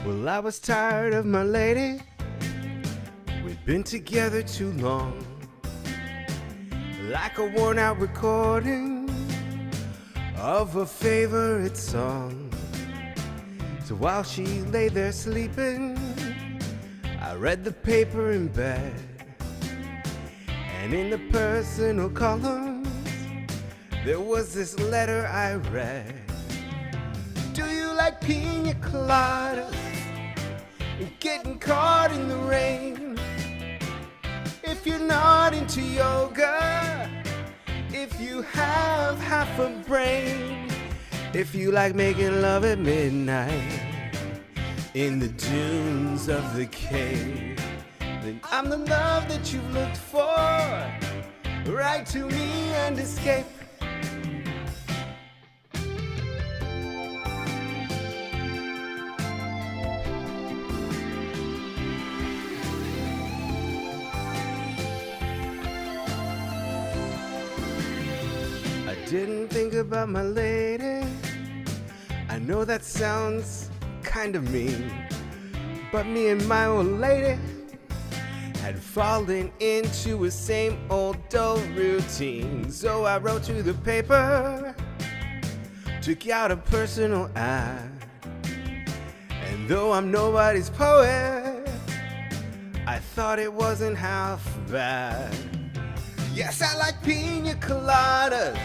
Well, I was tired of my lady. We'd been together too long. Like a worn-out recording of a favorite song. So while she lay there sleeping, I read the paper in bed. And in the personal columns, there was this letter I read. Do you like pina coladas and getting caught in the rain? If you're not into yoga, if you have half a brain, if you like making love at midnight in the dunes of the cave, then I'm the love that you've looked for. Write to me and escape. Didn't think about my lady. I know that sounds kind of mean, but me and my old lady had fallen into a same old dull routine. So I wrote to the paper, took out a personal ad, and though I'm nobody's poet, I thought it wasn't half bad. Yes, I like pina coladas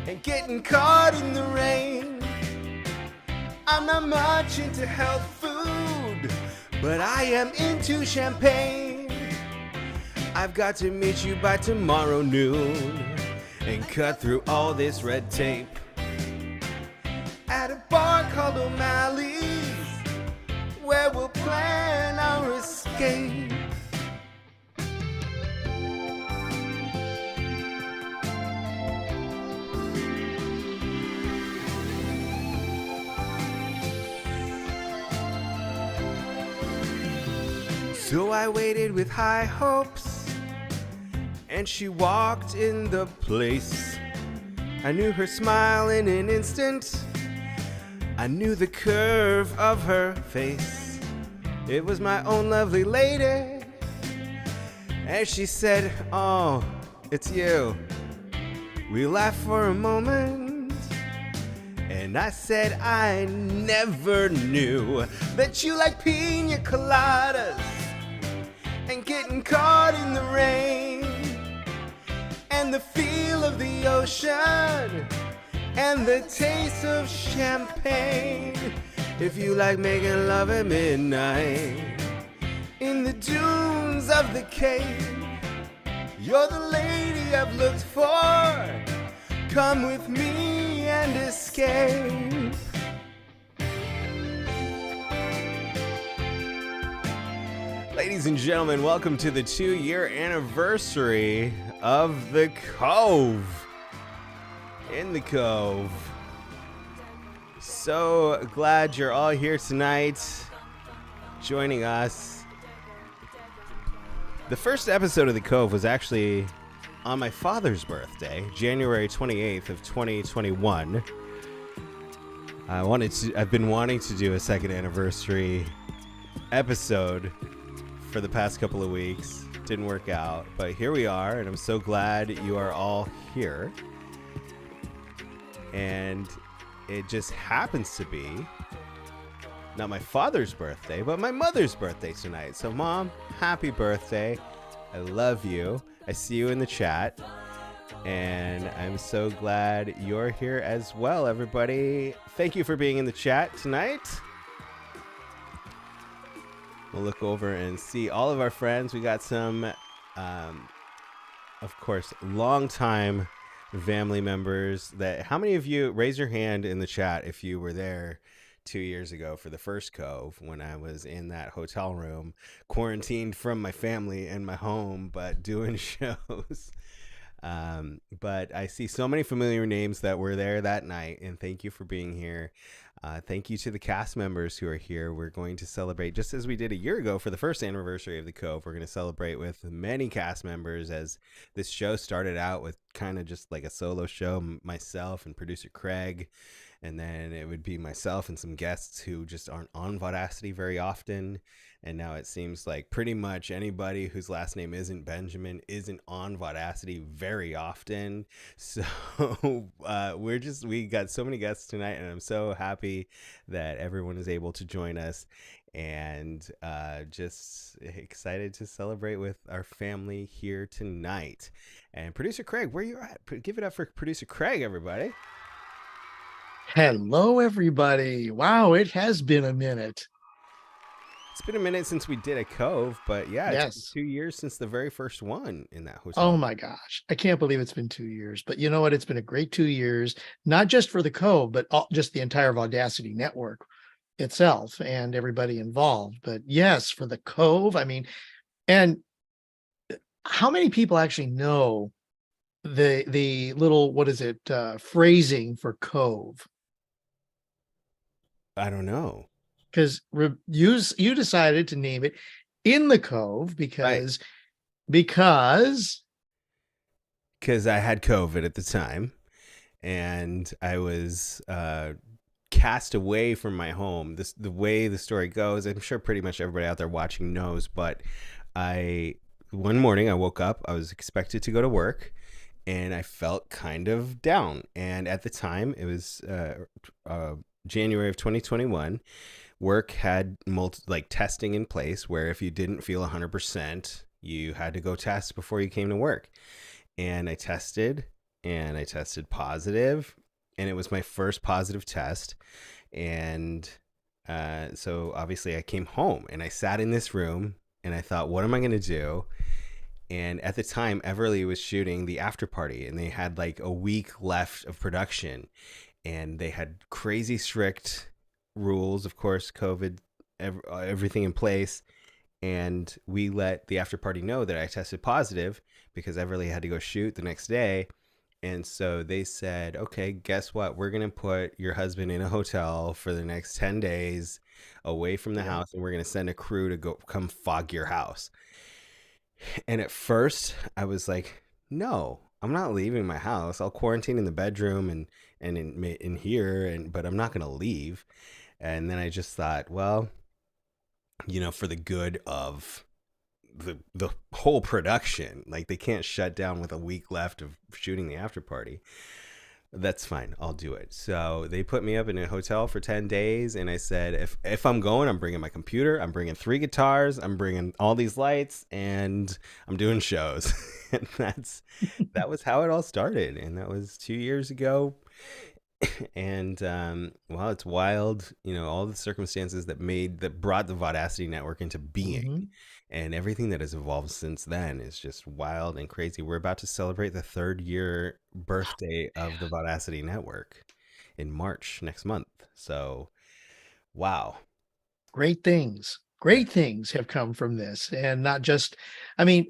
and getting caught in the rain. I'm not much into health food, but I am into champagne. I've got to meet you by tomorrow noon and cut through all this red tape at a bar called O'Malley's, where we'll plan our escape. So I waited with high hopes, and she walked in the place. I knew her smile in an instant. I knew the curve of her face. It was my own lovely lady. And she said, "Oh, it's you." We laughed for a moment, and I said, "I never knew that you like pina coladas and getting caught in the rain, and the feel of the ocean, and the taste of champagne. If you like making love at midnight in the dunes of the cave, you're the lady I've looked for. Come with me and escape." Ladies and gentlemen, welcome to the 2-year anniversary of The Cove. In the Cove. So glad you're all here tonight, joining us. The first episode of The Cove was actually on my father's birthday, January 28th of 2021. I've been wanting to do a second anniversary episode for the past couple of weeks. Didn't work out, but here we are, and I'm so glad you are all here. And it just happens to be not my father's birthday, but my mother's birthday tonight. So Mom, happy birthday. I love you. I see you in the chat, and I'm so glad you're here as well, everybody. Thank you for being in the chat tonight. We'll look over and see all of our friends. We got some, of course, longtime family members. How many of you, raise your hand in the chat if you were there 2 years ago for the first Cove, when I was in that hotel room, quarantined from my family and my home, but doing shows. But I see so many familiar names that were there that night, and thank you for being here. Thank you to the cast members who are here. We're going to celebrate, just as we did a year ago for the first anniversary of the Cove. We're going to celebrate with many cast members, as this show started out with kind of just like a solo show, myself and producer Craig. And then it would be myself and some guests who just aren't on Vaudacity very often. And now it seems like pretty much anybody whose last name isn't Benjamin isn't on Vaudacity very often. So we got so many guests tonight, and I'm so happy that everyone is able to join us, and just excited to celebrate with our family here tonight. And producer Craig, where you at? Give it up for producer Craig, everybody. Hello, everybody. Wow, it has been a minute. It's been a minute since we did a Cove, but yeah, Yes. It's been 2 years since the very first one in that hotel. Oh my gosh. I can't believe it's been 2 years, but you know what? It's been a great 2 years, not just for the Cove, but just the entire Vaudacity network itself and everybody involved. But yes, for the Cove, I mean, and how many people actually know the little, what is it, phrasing for Cove? I don't know. Because you decided to name it In the Cove because I had COVID at the time, and I was cast away from my home. The way the story goes, I'm sure pretty much everybody out there watching knows, but one morning I woke up, I was expected to go to work, and I felt kind of down. And at the time, it was January of 2021. Work had testing in place where if you didn't feel 100%, you had to go test before you came to work. And I tested positive, and it was my first positive test. And so obviously I came home, and I sat in this room, and I thought, what am I going to do? And at the time, Everly was shooting the after party, and they had like a week left of production, and they had crazy strict rules, of course, COVID, everything in place. And we let the after party know that I tested positive because Everly had to go shoot the next day. And so they said, okay, guess what? We're going to put your husband in a hotel for the next 10 days away from the house, and we're going to send a crew to come fog your house. And at first I was like, no, I'm not leaving my house. I'll quarantine in the bedroom and in here, but I'm not going to leave. And then I just thought, well, for the good of the whole production, like they can't shut down with a week left of shooting the after party. That's fine. I'll do it. So they put me up in a hotel for 10 days. And I said, if I'm going, I'm bringing my computer, I'm bringing 3 guitars, I'm bringing all these lights, and I'm doing shows. And that was how it all started. And that was 2 years ago. And well, it's wild, all the circumstances that brought the Vaudacity network into being, and everything that has evolved since then is just wild and crazy. We're about to celebrate the 3rd year birthday of the Vaudacity network in March next month. So, wow. Great things have come from this, and not just,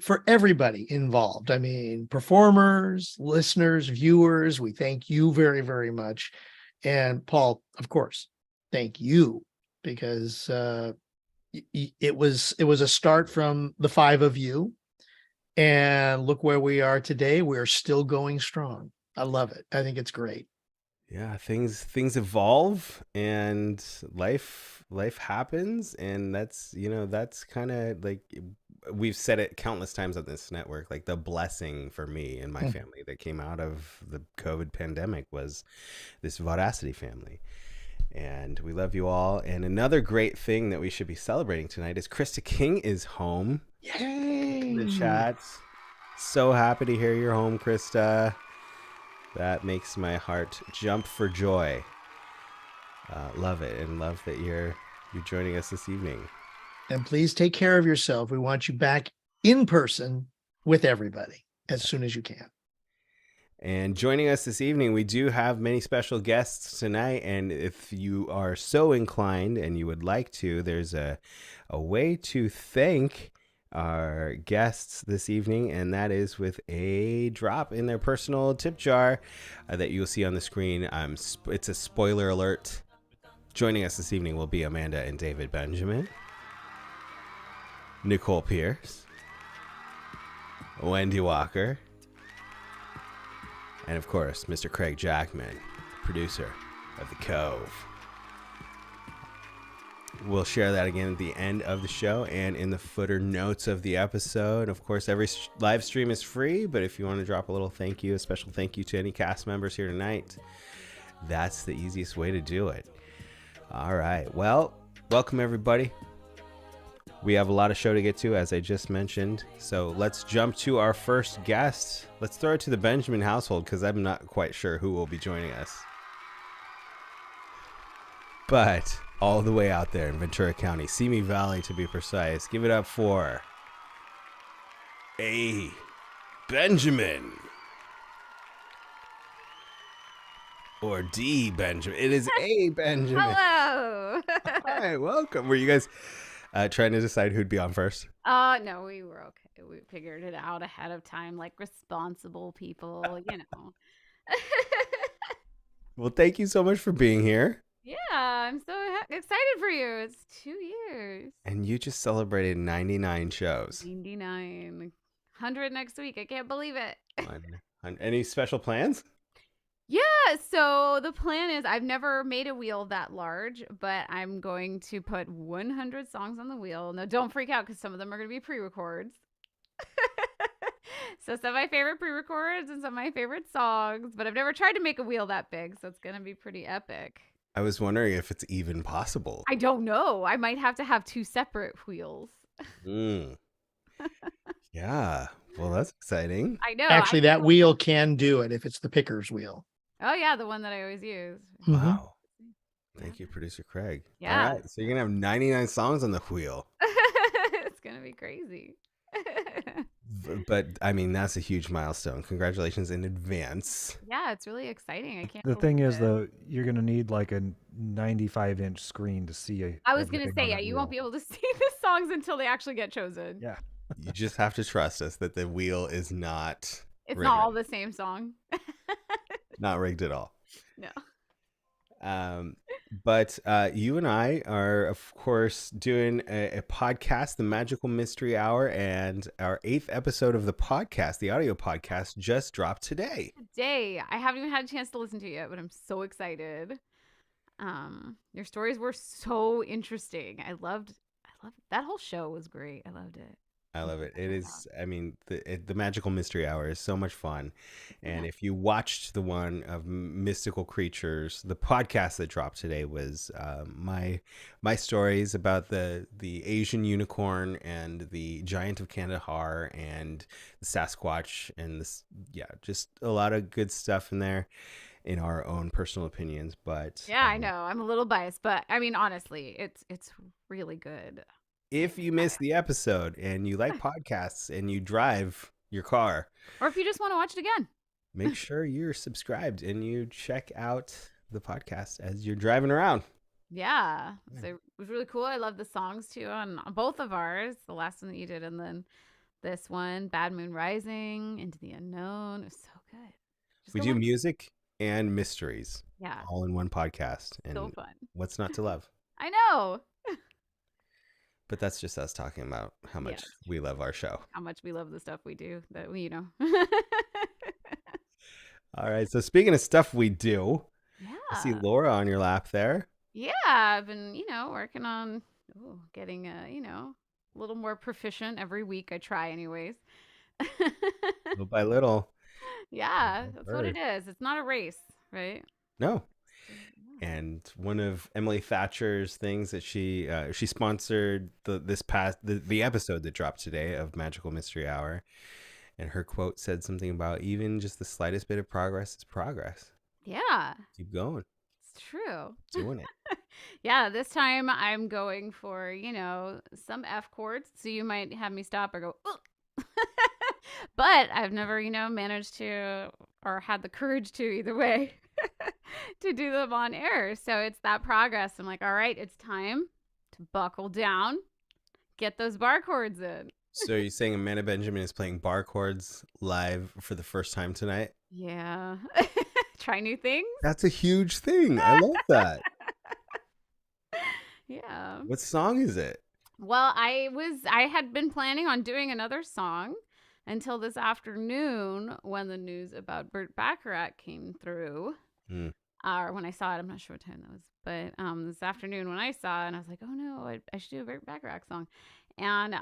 for everybody involved. Performers, listeners, viewers, we thank you very, very much. And Paul, of course, thank you, because it was a start from the 5 of you, and look where we are today. We're still going strong. I love it. I think it's great. Yeah, things evolve, and life happens, and that's kind of like, we've said it countless times on this network, like the blessing for me and my family that came out of the COVID pandemic was this Vaudacity family. And we love you all. And another great thing that we should be celebrating tonight is Krista King is home. Yay! The chats So happy to hear you're home, Krista. That makes my heart jump for joy. Love it, and love that you're joining us this evening. And please take care of yourself. We want you back in person with everybody as soon as you can. And joining us this evening, we do have many special guests tonight. And if you are so inclined and you would like to, there's a way to thank our guests this evening, and that is with a drop in their personal tip jar that you'll see on the screen. It's a spoiler alert. Joining us this evening will be Amanda and David Benjamin, Nicole Pierce, Wendy Walker, and of course, Mr. Craig Jackman, producer of The Cove. We'll share that again at the end of the show and in the footer notes of the episode. Of course, every live stream is free, but if you want to drop a little thank you, a special thank you to any cast members here tonight, that's the easiest way to do it. All right. Well, welcome everybody. We have a lot of show to get to, as I just mentioned. So let's jump to our first guest. Let's throw it to the Benjamin household because I'm not quite sure who will be joining us. But all the way out there in Ventura County, Simi Valley to be precise, give it up for A. Benjamin. Or D. Benjamin. It is A. Benjamin. Hello. Hi, welcome. Were you guys trying to decide who'd be on first? No, we were okay. We figured it out ahead of time, like responsible people, you know. Well, thank you so much for being here. Yeah, I'm so excited for you. It's 2 years. And you just celebrated 99 shows. 99. 100 next week. I can't believe it. Any special plans? Yeah, so the plan is I've never made a wheel that large, but I'm going to put 100 songs on the wheel. Now, don't freak out because some of them are going to be pre-records. So some of my favorite pre-records and some of my favorite songs, but I've never tried to make a wheel that big, so it's going to be pretty epic. I was wondering if it's even possible. I don't know. I might have to have 2 separate wheels. Yeah. Well, that's exciting. I know. Actually, that wheel can do it if it's the picker's wheel. Oh, yeah, the one that I always use. Wow. Thank you, Producer Craig. Yeah. All right. So you're going to have 99 songs on the wheel. It's going to be crazy. But, I mean, that's a huge milestone. Congratulations in advance. Yeah, it's really exciting. I can't The thing believe is, it. though, you're going to need like a 95-inch screen to see. I was going to everything say, on yeah, that you wheel. won't be able to see the songs until they actually get chosen. Yeah. You just have to trust us that the wheel is not It's rigged. not all the same song. Not rigged at all. No. But you and I are, of course, doing a podcast, the Magical Mystery Hour, and our 8th episode of the podcast, the audio podcast, just dropped today. Today, I haven't even had a chance to listen to it yet, but I'm so excited. Your stories were so interesting. I loved that whole show was great. I loved it. I love it. It is, I mean, the Magical Mystery Hour is so much fun. And if you watched the one of mystical creatures, the podcast that dropped today was my stories about the Asian unicorn and the giant of Kandahar and the Sasquatch and this, yeah, just a lot of good stuff in there in our own personal opinions. But Yeah, I know. I'm a little biased, but I mean, honestly, it's really good. if you missed the episode and you like podcasts and you drive your car, Or if you just want to watch it again. make sure you're subscribed and you check out the podcast as you're driving around. Yeah. So it was really cool. I love the songs too on both of ours. The last one that you did, and then this one, Bad Moon Rising, Into the Unknown. It was so good. Just We go do watch it. music and mysteries Yeah. all in one podcast. And So fun. what's not to love? I know But that's just us talking about how much Yes. we love our show. how much we love the stuff we do that we, All right. So speaking of stuff we do, I see Yeah. Laura on your lap there. Yeah. I've been, working on getting, a little more proficient every week. I try anyways. Little by little. Yeah, Well that's what it heard. is. It's not a race, right? No. Yeah. And one of Emily Thatcher's things that she sponsored the episode that dropped today of Magical Mystery Hour. And her quote said something about even just the slightest bit of progress is progress. Yeah, Keep going, it's true. doing it. Yeah, this time I'm going for, some F chords. So you might have me stop or go, "Ugh." But I've never, managed to or had the courage to either way to do them on air. So it's that progress. I'm like, all right, it's time to buckle down, get those bar chords in. So are you saying Amanda Benjamin is playing bar chords live for the first time tonight? Yeah. Try new things. That's a huge thing. I love that. Yeah. What song is it? Well, I had been planning on doing another song until this afternoon when the news about Burt Bacharach came through. Or when I saw it, I'm not sure what time that was, but this afternoon when I saw it, and I was like, oh no, I should do a Burt Bacharach song. And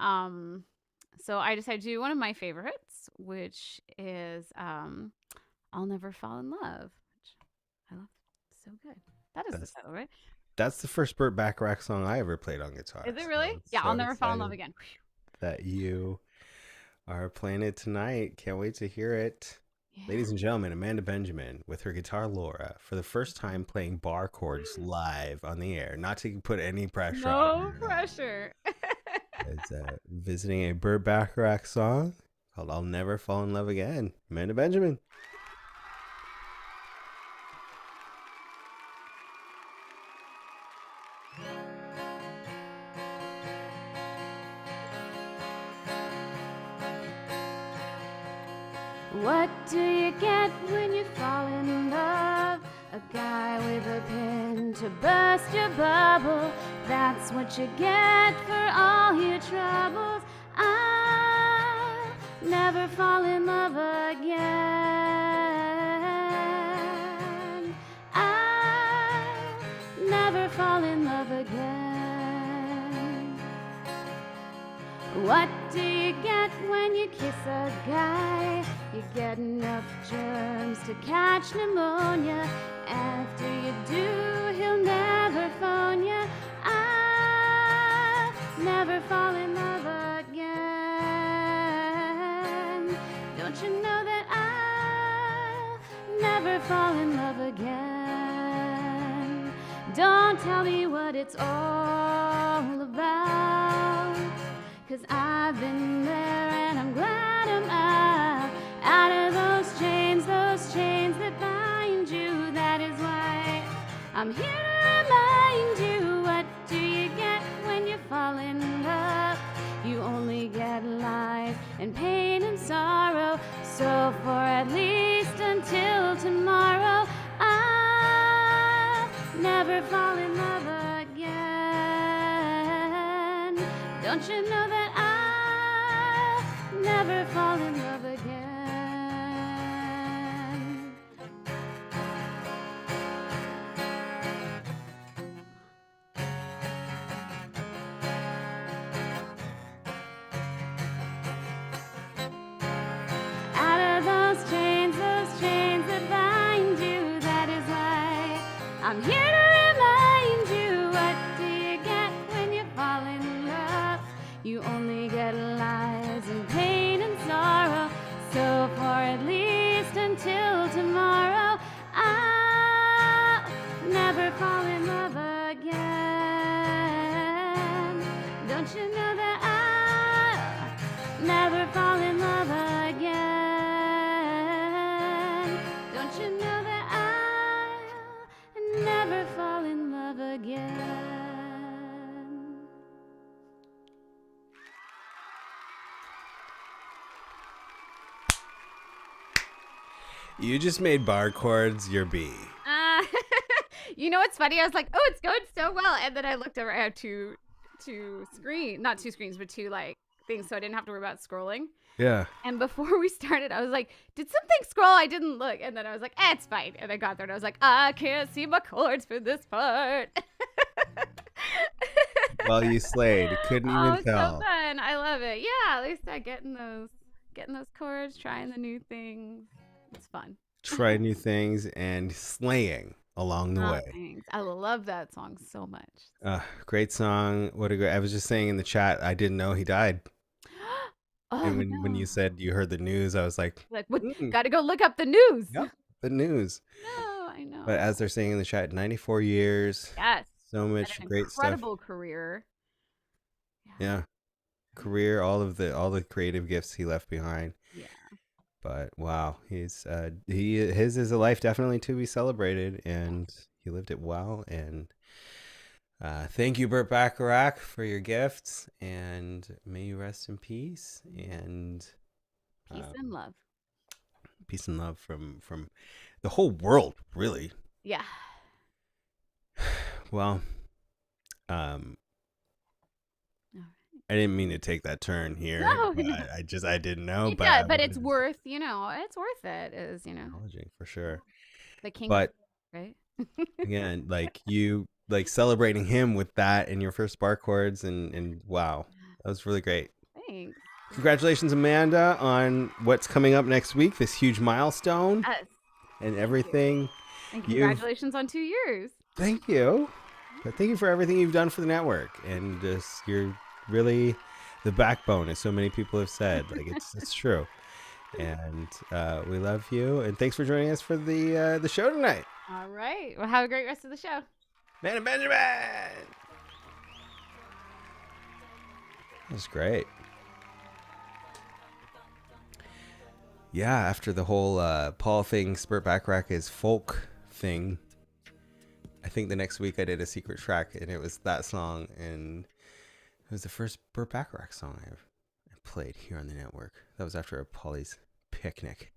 so I decided to do one of my favorites, which is I'll Never Fall in Love, which I love. So good. That is the title, right? That's the first Burt Bacharach song I ever played on guitar. Is it really? So Yeah, so I'll Never Fall in excited Love again. that you are playing it tonight. Can't wait to hear it. Yeah. Ladies and gentlemen, Amanda Benjamin with her guitar Laura for the first time playing bar chords live on the air. Not to put any pressure on her. No pressure. It's visiting a Burt Bacharach song called I'll Never Fall in Love Again. Amanda Benjamin. What do you get when you fall in love? A guy with a pin to burst your bubble. That's what you get for all your troubles. I'll never fall in love again. I'll never fall in love again. What do you get when you kiss a guy? You get enough germs to catch pneumonia. After you do, he'll never phone you. I'll never fall in love again. Don't you know that I'll never fall in love again? Don't tell me what it's all about, 'cause I've been there and I'm glad I'm out of those chains that bind you. That is why I'm here to remind you. What do you get when you fall in love? You only get life and pain and sorrow. So for at least until tomorrow, I'll never fall in love again. Don't you know that I'll never fall in love again? Out of those chains that bind you. That is why I'm here to remind you. What do you get when you fall in love? You only get lies and pain and sorrow. So for at least until tomorrow, I'll never fall in love again. Don't you know that I'll never fall in love again? Don't you know that I'll never fall in love again? You just made bar chords your bee. You know what's funny? I was like, oh, it's going so well. And then I looked over. I had not two screens, but two like things. So I didn't have to worry about scrolling. Yeah. And before we started, I was like, did something scroll? I didn't look. And then I was like, it's fine. And I got there and I was like, I can't see my chords for this part. Well, you slayed. Couldn't even tell. So fun. I love it. Yeah, at least I getting those chords, trying the new things. It's fun. Try new things and slaying along the way. Thanks. I love that song so much. Great song. I was just saying in the chat, I didn't know he died. Oh And when no. you said you heard the news, I was like, Like, what? mm, Got to go look up the news. yep, the news. No, I But know. as they're saying in the chat, 94 years, Yes. so Had much an great stuff. incredible career. Yeah. Yeah, career, all the creative gifts he left behind. Yeah. But wow, his is a life definitely to be celebrated, and he lived it well. And thank you, Burt Bacharach, for your gifts, and may you rest in peace. And Peace and love. peace and love from the whole world, really. Yeah. Well, I didn't mean to take that turn here. No, But no. I didn't know. It But does, I but wanted it's to worth, it's worth it. Is acknowledging for sure. the king, But right? again, like you like celebrating him with that in your first bar chords, and wow, that was really great. Thanks. Congratulations, Amanda, on what's coming up next week, this huge milestone Yes. and everything. And You've congratulations on 2 years. Thank you. But thank you for everything you've done for the network, and just you're really the backbone, as so many people have said. Like it's true, and we love you, and thanks for joining us for the show tonight. All right. Well, have a great rest of the show. Man and Benjamin. That was great. Yeah, after the whole Paul thing, Burt Bacharach is folk thing. I think the next week I did a secret track, and it was that song, and it was the first Burt Bacharach song I played here on the network. That was after a Paulie's picnic.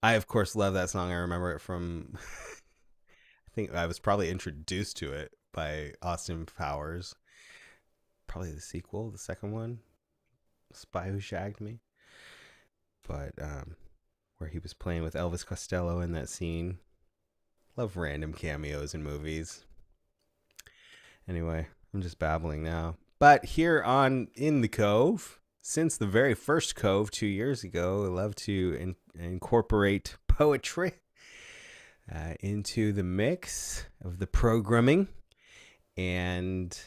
I of course love that song. I remember it from I think I was probably introduced to it by Austin Powers. Probably the sequel, the second one, Spy Who Shagged Me. But where he was playing with Elvis Costello in that scene. Love random cameos in movies. Anyway, I'm just babbling now. But here on In the Cove, since the very first Cove 2 years ago, I love to incorporate poetry into the mix of the programming. And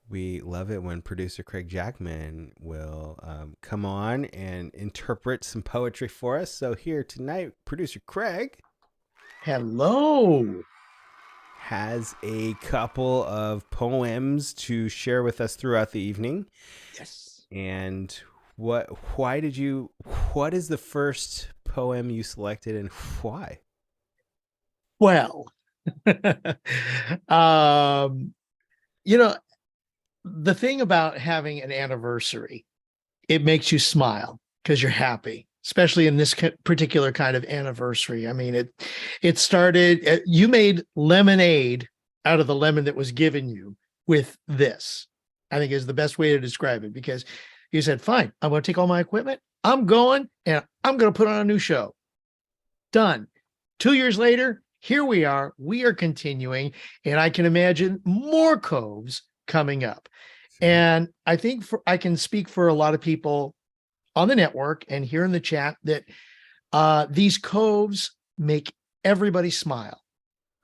we love it when producer Craig Jackman will come on and interpret some poetry for us. So here tonight, producer Craig. Hello. Has a couple of poems to share with us throughout the evening. Yes. And what is the first poem you selected, and why? Well, the thing about having an anniversary, it makes you smile because you're happy, especially in this particular kind of anniversary. I mean, it started, you made lemonade out of the lemon that was given you with this, I think is the best way to describe it, because you said, fine, I'm going to take all my equipment, I'm going, and I'm going to put on a new show. Done. 2 years later, here we are continuing, and I can imagine more coves coming up. And I think I can speak for a lot of people on the network and here in the chat that these coves make everybody smile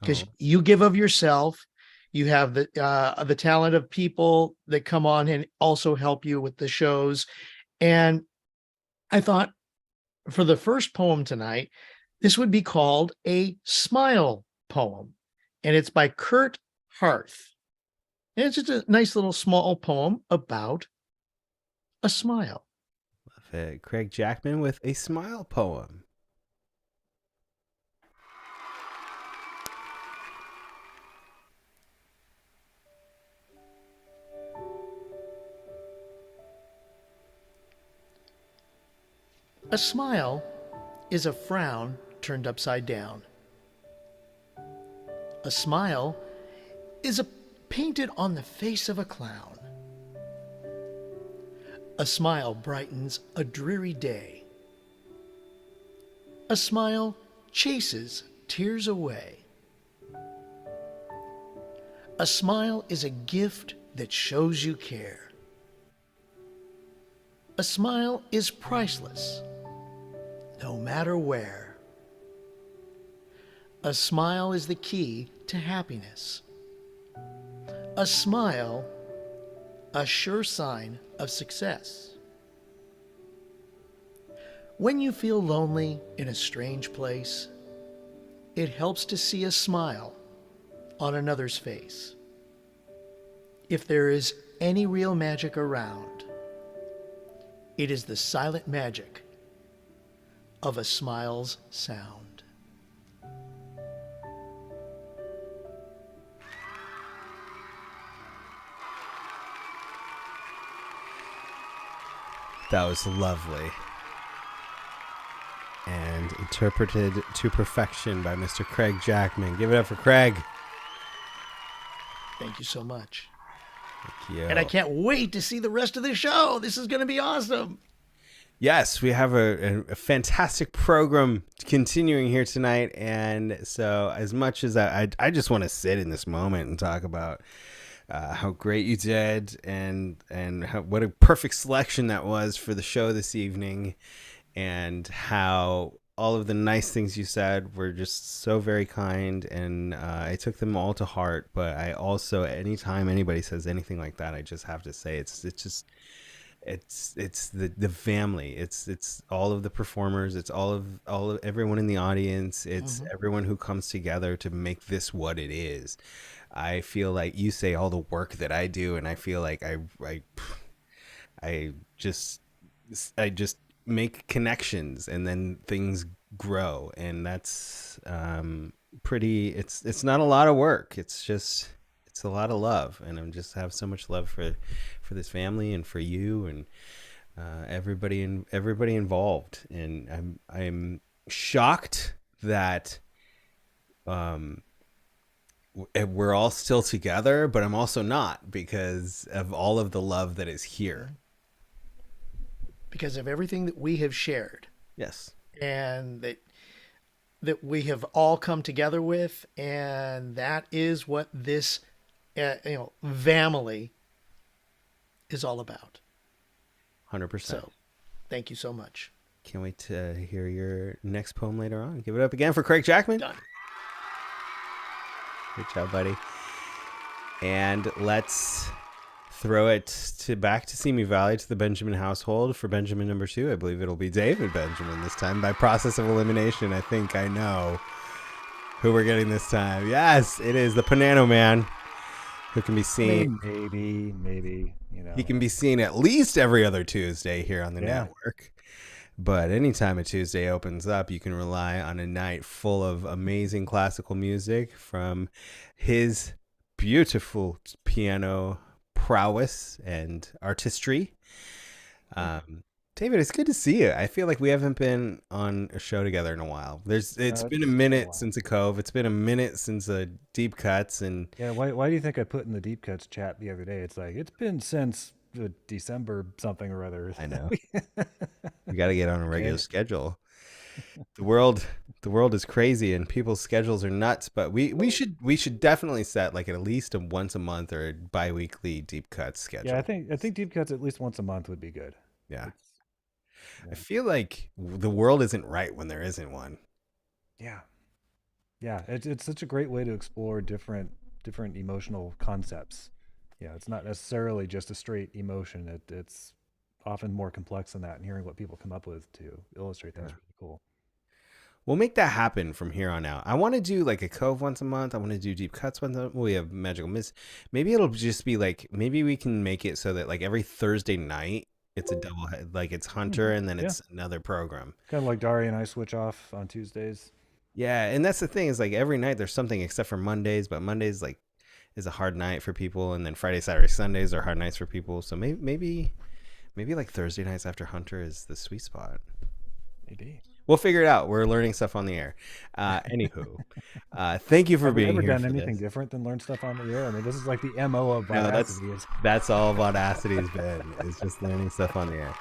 because you give of yourself. You have the talent of people that come on and also help you with the shows. And I thought for the first poem tonight, this would be called a smile poem. And it's by Kurt Harth. And it's just a nice little small poem about a smile. Love it. Craig Jackman with a smile poem. A smile is a frown turned upside down. A smile is painted on the face of a clown. A smile brightens a dreary day. A smile chases tears away. A smile is a gift that shows you care. A smile is priceless, no matter where. A smile is the key to happiness. A smile a sure sign of success. When you feel lonely in a strange place, it helps to see a smile on another's face. If there is any real magic around, it is the silent magic of a smile's sound. That was lovely. And interpreted to perfection by Mr. Craig Jackman. Give it up for Craig. Thank you so much. Thank you. And I can't wait to see the rest of the show. This is going to be awesome. Yes, we have a fantastic program continuing here tonight. And so as much as I just want to sit in this moment and talk about how great you did and what a perfect selection that was for the show this evening, and how all of the nice things you said were just so very kind, and I took them all to heart. But I also, anytime anybody says anything like that, I just have to say it's the family. It's all of the performers. It's all of everyone in the audience. It's everyone who comes together to make this what it is. I feel like you say all the work that I do, and I feel like I just make connections, and then things grow, and that's pretty. It's not a lot of work. It's a lot of love, and I just have so much love for this family and for you and everybody involved. And I'm shocked that we're all still together, but I'm also not, because of all of the love that is here. Because of everything that we have shared. Yes. And that we have all come together with. And that is what this, family is all about. 100%. So thank you so much. Can't wait to hear your next poem later on. Give it up again for Craig Jackman. Done. Good job, buddy. And let's throw it back to Simi Valley, to the Benjamin household for Benjamin number 2. I believe it'll be David Benjamin this time. By process of elimination, I think I know who we're getting this time. Yes, it is the Panano Man, who can be seen. Maybe, He can be seen at least every other Tuesday here on the network. But anytime a Tuesday opens up, you can rely on a night full of amazing classical music from his beautiful piano prowess and artistry. David, it's good to see you. I feel like we haven't been on a show together in a while. It's been a minute since a Cove. It's been a minute since a Deep Cuts. And yeah, why do you think I put in the Deep Cuts chat the other day? It's like, it's been since December something or other. I know. We got to get on a regular schedule. The world is crazy, and people's schedules are nuts. But we should definitely set like at least a once a month or a bi-weekly Deep Cuts schedule. Yeah, I think Deep Cuts at least once a month would be good. Yeah. I feel like the world isn't right when there isn't one. Yeah. It's such a great way to explore different emotional concepts. Yeah, it's not necessarily just a straight emotion. It's often more complex than that, and hearing what people come up with to illustrate that's really cool. We'll make that happen from here on out. I want to do like a Cove once a month. I want to do Deep Cuts once a month. We have Magical Miss. Maybe it'll just be like, maybe we can make it so that like every Thursday night it's a double head, like it's Hunter and then it's another program. Kind of like Dari and I switch off on Tuesdays. Yeah, and that's the thing, is like every night there's something except for Mondays, but Mondays like is a hard night for people, and then Friday, Saturday, Sundays are hard nights for people. So maybe like Thursday nights after Hunter is the sweet spot. Maybe. We'll figure it out. We're learning stuff on the air. Anywho, thank you for being here. Have you ever done anything different than learn stuff on the air? I mean, this is like the MO of Vaudacity. No, that's all Vaudacity's been. It's just learning stuff on the air.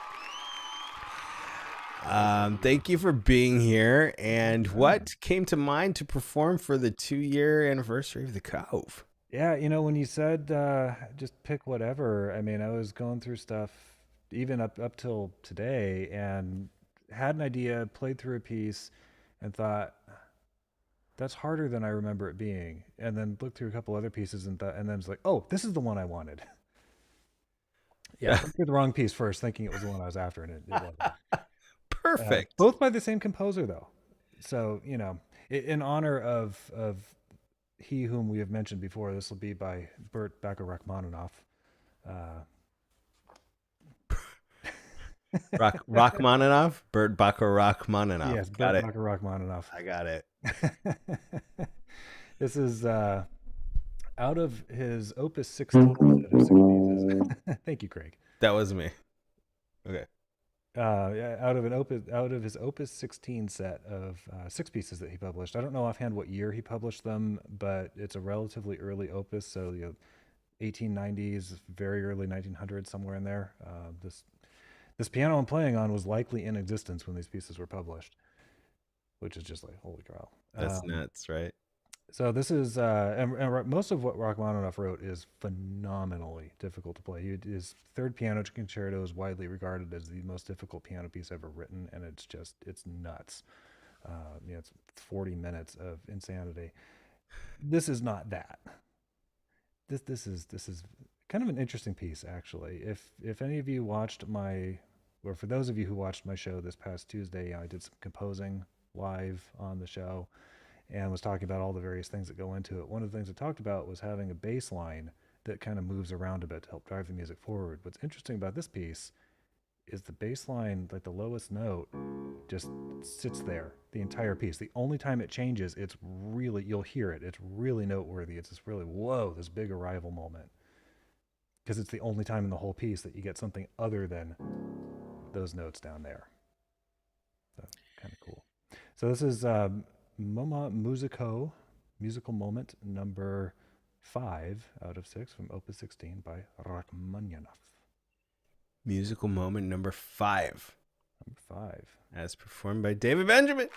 Thank you for being here. And what came to mind to perform for the 2-year anniversary of the Cove? Yeah, when you said just pick whatever, I mean, I was going through stuff even up till today, and had an idea, played through a piece, and thought that's harder than I remember it being. And then looked through a couple other pieces and then it's like, oh, this is the one I wanted. Yeah, I played the wrong piece first, thinking it was the one I was after, and it wasn't. Perfect. Both by the same composer, though. So, you know, in honor of he whom we have mentioned before, this will be by Burt Bacharachmaninoff. Rachmaninoff? Burt Bacharachmaninoff. Yes, Got Burt it. Bacharachmaninoff. I got it. This is out of his Opus 16 set of 6 pieces. Thank you, Craig. That was me. Okay. Out of his Opus 16 set of 6 pieces that he published. I don't know offhand what year he published them, but it's a relatively early opus, so 1890s, very early 1900s, somewhere in there. This piano I'm playing on was likely in existence when these pieces were published, which is just like, holy cow. That's nuts, right? So this is, and most of what Rachmaninoff wrote is phenomenally difficult to play. His third piano concerto is widely regarded as the most difficult piano piece ever written, and it's nuts. It's 40 minutes of insanity. This is not that. This is kind of an interesting piece, actually. If any of you watched or for those of you who watched my show this past Tuesday, I did some composing live on the show and was talking about all the various things that go into it. One of the things I talked about was having a bass line that kind of moves around a bit to help drive the music forward. What's interesting about this piece is the bass line, like the lowest note, just sits there the entire piece. The only time it changes, you'll hear it. It's really noteworthy. It's this really, whoa, this big arrival moment. Because it's the only time in the whole piece that you get something other than those notes down there. So kind of cool. So this is Moment Musical Moment number 5 out of 6 from Opus 16 by Rachmaninoff. Musical moment number 5. Number 5. As performed by David Benjamin.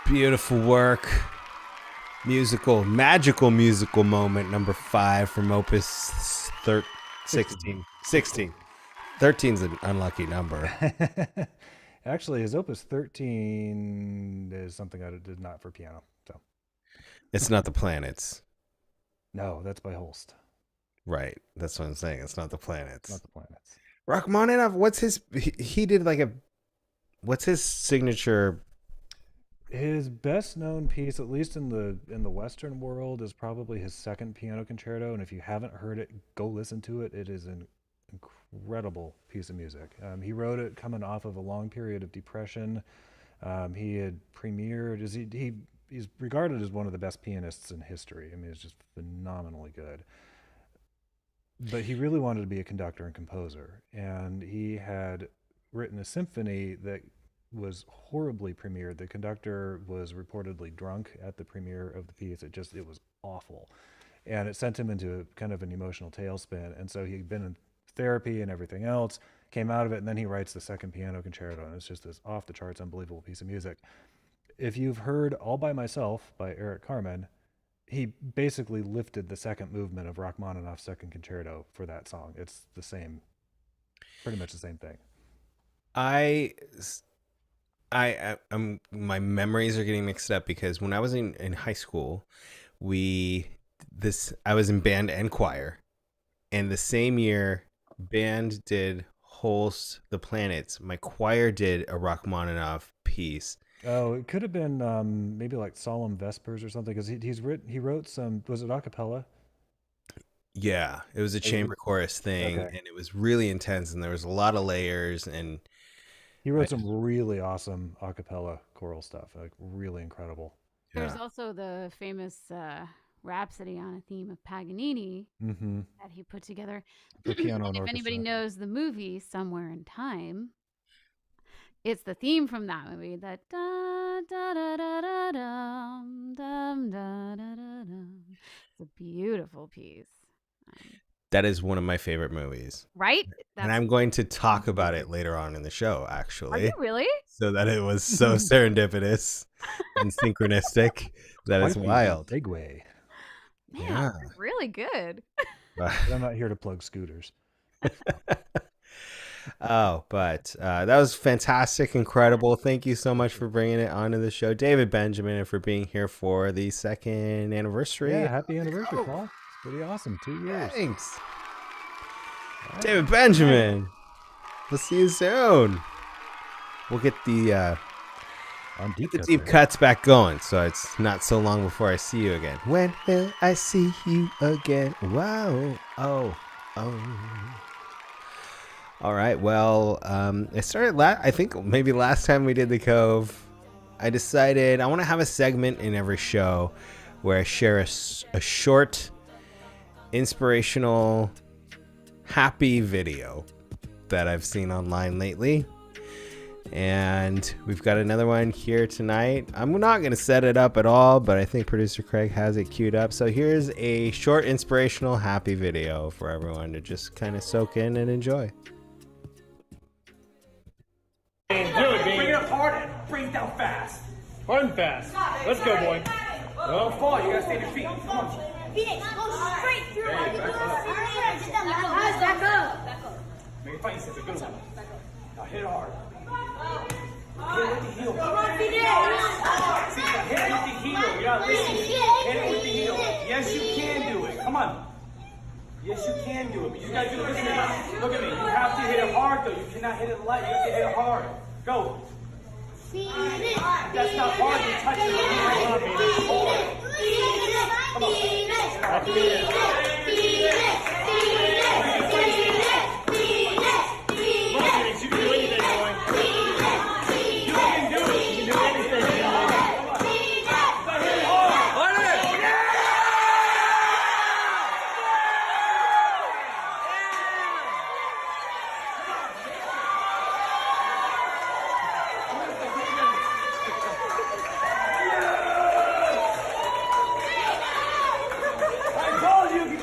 Beautiful work. Magical musical moment number 5 from Opus 16. 13's an unlucky number. Actually, his Opus 13 is something I did not for piano. So It's not the planets. no, that's by Holst. Right. That's what I'm saying. It's not the planets. Not the planets. Rachmaninoff, what's his he did like a what's his signature? His best known piece, at least in the Western world, is probably his second piano concerto. And if you haven't heard it, go listen to it. It is an incredible piece of music. He wrote it coming off of a long period of depression. He had premiered. He's regarded as one of the best pianists in history. I mean, it's just phenomenally good. But he really wanted to be a conductor and composer, and he had written a symphony that was horribly premiered. The conductor was reportedly drunk at the premiere of the piece. It was awful, and it sent him into kind of an emotional tailspin. And so he'd been in therapy and everything else, came out of it, and then he writes the second piano concerto, and it's just this off the charts, unbelievable piece of music. If you've heard All by Myself by Eric Carmen, he basically lifted the second movement of Rachmaninoff's second concerto for that song. It's the same, pretty much the same thing. My memories are getting mixed up because when I was in high school, I was in band and choir, and the same year band did Holst the Planets. My choir did a Rachmaninoff piece. Oh, it could have been maybe like Solemn Vespers or something, because he wrote some. Was it a cappella? Yeah, it was a chamber chorus thing, Okay. and it was really intense, and there was a lot of layers, and He wrote some really awesome a cappella choral stuff, like really incredible. There's yeah. also the famous Rhapsody on a Theme of Paganini Mm-hmm. that he put together. For piano and If anybody orchestra. knows the movie Somewhere in Time, it's the theme from that movie. That da da da da da dum dum da da da dum. It's a beautiful piece, That is one of my favorite movies. right? And I'm going to talk about it later on in the show, Are actually. you really? So that it was so serendipitous and synchronistic. That is Quite the wild. segue. Man, Yeah. that's really good. But I'm not here to plug scooters. But that was fantastic, incredible. Thank you so much for bringing it onto the show, David Benjamin, and for being here for the 2nd anniversary. Yeah, happy anniversary, Paul. It's pretty awesome. 2 years. Thanks, David Benjamin. We'll see you soon. We'll get the On deep cuts deep there. cuts back going, so it's not so long before I see you again. When will I see you again? Wow. Oh. All right. Well, it started. I think maybe last time we did the Cove, I decided I want to have a segment in every show where I share a short, inspirational, happy video that I've seen online lately. And we've got another one here tonight. I'm not going to set it up at all, but I think producer Craig has it queued up. So here's a short, inspirational, happy video for everyone to just kind of soak in and enjoy. Bring it up hard and bring it down fast. Hard and fast. Let's go, boy. Don't fall, you gotta stay on your feet. Come on. Phoenix, go straight through. Back up. Make it fight, sister. Good one. Now hit it hard. Hit it with the heel. Come on, Phoenix. Hit it with the heel. You're not listening. Hit it with the heel. Yes, you can do it. Come on. Yes, you can do it. But you just gotta do it. Listen to me. Look at me. You have to hit it hard, though. You cannot hit it light. You have to hit it hard. Go. That's not hard. You touch it. Come on. Phoenix, you can do anything, boy. You can do it. You can do anything. I told you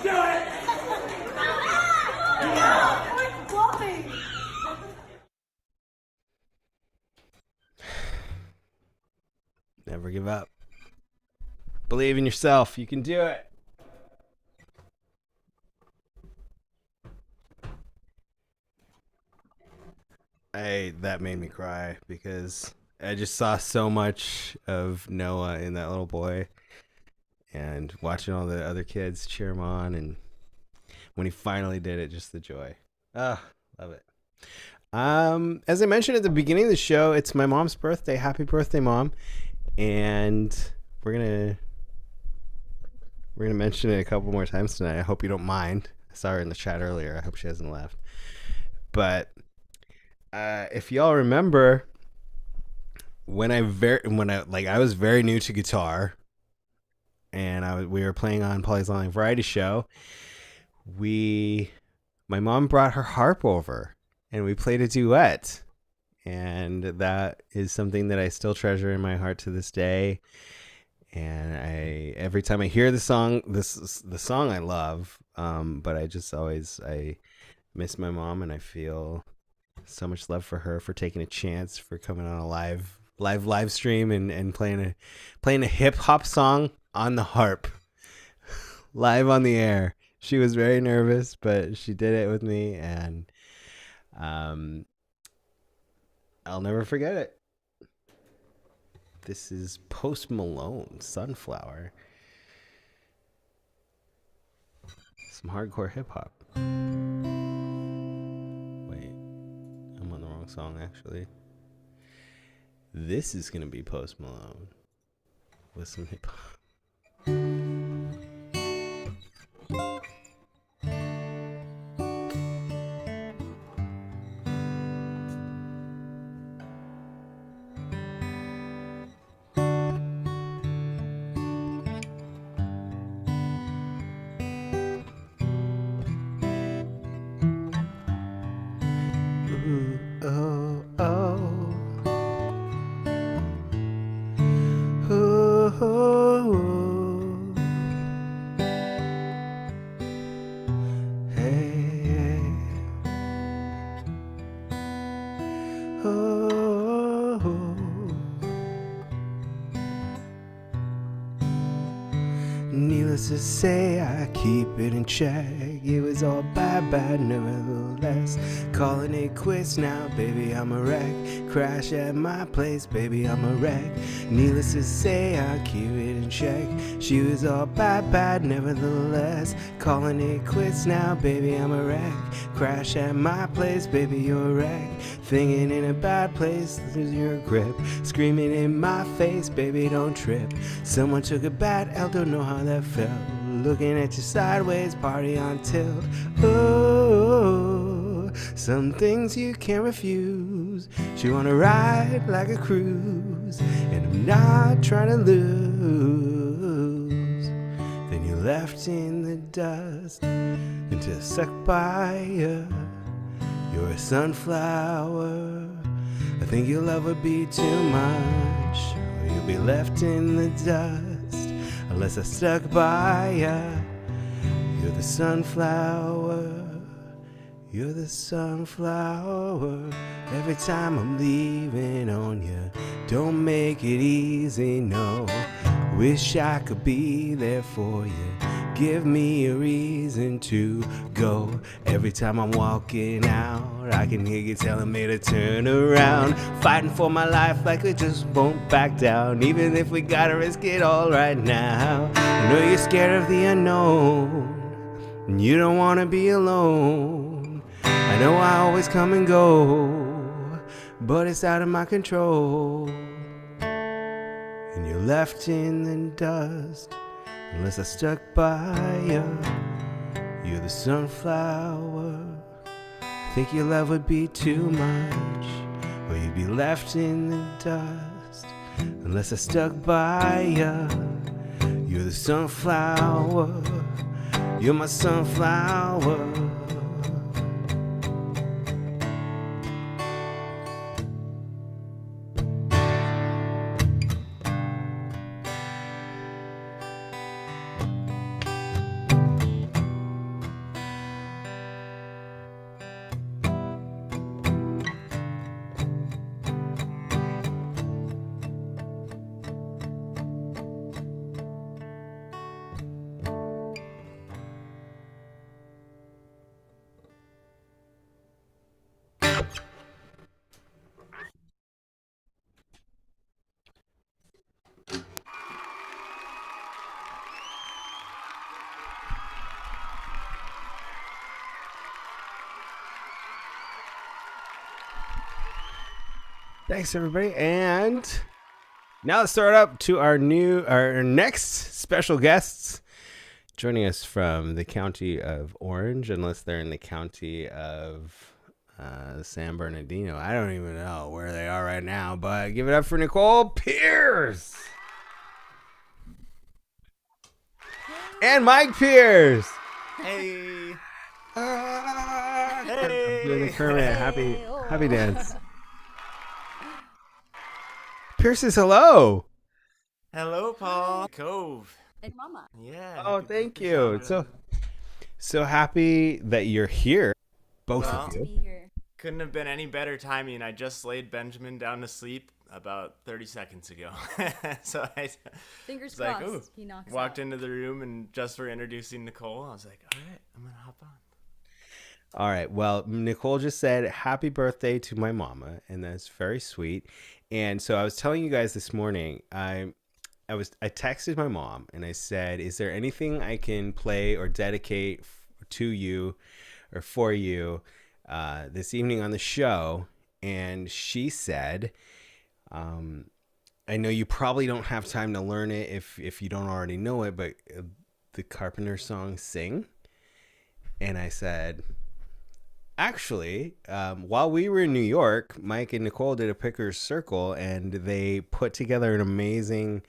give up. Believe in yourself. You can do it. That made me cry because I just saw so much of Noah in that little boy, and watching all the other kids cheer him on, and when he finally did it, just the joy. Ah, love it. As I mentioned at the beginning of the show, it's my mom's birthday. Happy birthday, Mom. And we're gonna mention it a couple more times tonight. I hope you don't mind. I saw her in the chat earlier. I hope she hasn't left. But if y'all remember, when I was very new to guitar, and we were playing on Paulie's Online Variety Show, my mom brought her harp over, and we played a duet, and that is something that I still treasure in my heart to this day. And every time I hear the song, the song I love, but I miss my mom, and I feel so much love for her for taking a chance, for coming on a live stream and playing a hip hop song on the harp live on the air. She was very nervous, but she did it with me, and I'll never forget it. This is Post Malone, Sunflower. Some hardcore hip hop. Wait, I'm on the wrong song actually. This is gonna be Post Malone with some hip hop. Needless to say, I keep it in check. It was all bad, nevertheless. Calling it quits now, baby, I'm a wreck. Crash at my place, baby, I'm a wreck. Needless to say, I keep it in check. She was all bad, nevertheless. Calling it quits now, baby, I'm a wreck. Crash at my place, baby, you're a wreck. Thinking in a bad place, lose your grip. Screaming in my face, baby, don't trip. Someone took a bad L, don't know how that felt. Looking at you sideways, party on tilt. Oh, some things you can't refuse. She wanna ride like a cruise, and I'm not trying to lose. Then you left in the dust until sucked by you. You're a sunflower. I think your love would be too much, or you'll be left in the dust unless I stuck by ya. You're the sunflower. You're the sunflower. Every time I'm leaving on you, don't make it easy, no. Wish I could be there for you. Give me a reason to go. Every time I'm walking out, I can hear you telling me to turn around. Fighting for my life like we just won't back down, even if we gotta risk it all right now. I know you're scared of the unknown, and you don't wanna be alone. I know I always come and go, but it's out of my control. And you're left in the dust unless I stuck by you. You're the sunflower. I think your love would be too much, or you'd be left in the dust unless I stuck by you. You're the sunflower. You're my sunflower. Thanks, everybody. And now let's start up to our next special guests joining us from the county of Orange, unless they're in the county of San Bernardino. I don't even know where they are right now, but give it up for Nicole Pierce and Mike Pierce. Hey. Hey. Doing the Kermit happy dance. Pierce says hello. Hello, Paul. Cove. And Mama. Yeah. Oh, thank you. So happy that you're here, both Well, of To you. be here. Couldn't have been any better timing. I just laid Benjamin down to sleep about 30 seconds ago. So I Fingers was like, crossed. ooh, He knocks walked out. into the room and just for introducing Nicole, I was like, all right, I'm going to hop on. All right. Well, Nicole just said happy birthday to my mama, and that's very sweet. And so I was telling you guys this morning, I texted my mom and I said, is there anything I can play or dedicate to you or for you this evening on the show? And she said, I know you probably don't have time to learn it if you don't already know it, but the Carpenter song Sing. And I said, actually, while we were in New York, Mike and Nicole did a Pickers Circle, and they put together an amazing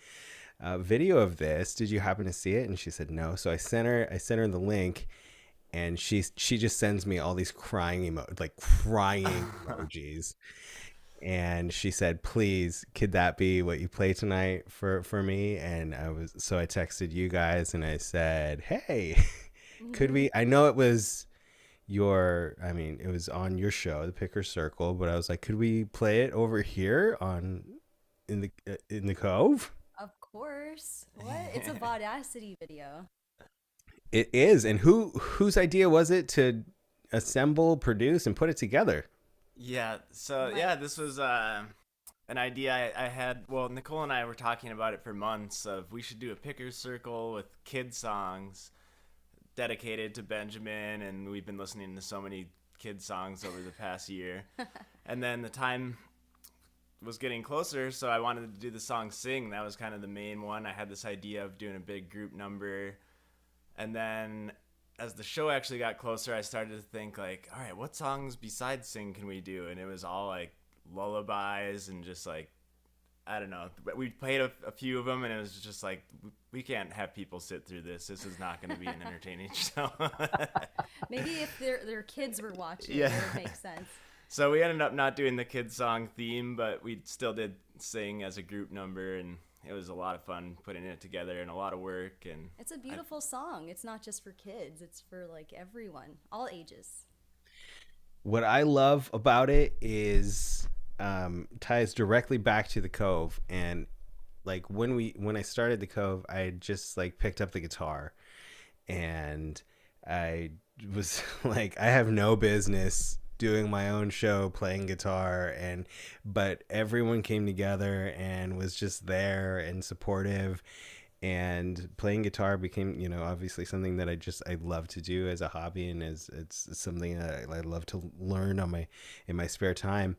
video of this. Did you happen to see it? And she said no. So I sent her the link, and she just sends me all these crying emojis. And she said, please, could that be what you play tonight for me? And I texted you guys and I said, hey, could we? I know it was it was on your show, the Picker Circle, but I was like, could we play it over here in the Cove? Of course. What? It's a Vaudacity video. It is. And whose idea was it to assemble, produce, and put it together? Yeah. So, yeah, this was an idea I had. Well, Nicole and I were talking about it for months of we should do a Pickers Circle with kid songs dedicated to Benjamin, and we've been listening to so many kid songs over the past year. And then the time was getting closer, so I wanted to do the song Sing. That was kind of the main one. I had this idea of doing a big group number. And then as the show actually got closer, I started to think like, all right, what songs besides Sing can we do? And it was all like lullabies and just like, I don't know. We played a few of them, and it was just like, we can't have people sit through this. This is not going to be an entertaining show. Maybe if their kids were watching, Yeah. it would make sense. So we ended up not doing the kids song theme, but we still did Sing as a group number, and it was a lot of fun putting it together and a lot of work. And It's a beautiful song. It's not just for kids. It's for like everyone, all ages. What I love about it is ties directly back to the Cove. And like when I started the Cove, I had just like picked up the guitar, and I was like, I have no business doing my own show playing guitar, but everyone came together and was just there and supportive, and playing guitar became, obviously something that I love to do as a hobby, and it's something that I love to learn in my spare time.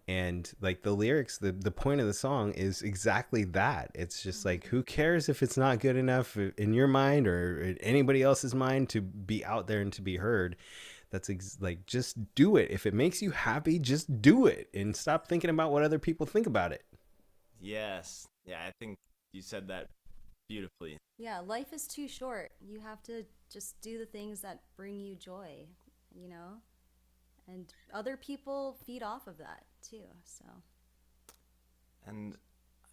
And like the lyrics, the point of the song is exactly that. It's just like, who cares if it's not good enough in your mind or in anybody else's mind to be out there and to be heard. That's like, just do it. If it makes you happy, just do it and stop thinking about what other people think about it. yes, yeah, I think you said that beautifully. Yeah, life is too short. You have to just do the things that bring you joy, and other people feed off of that too. So And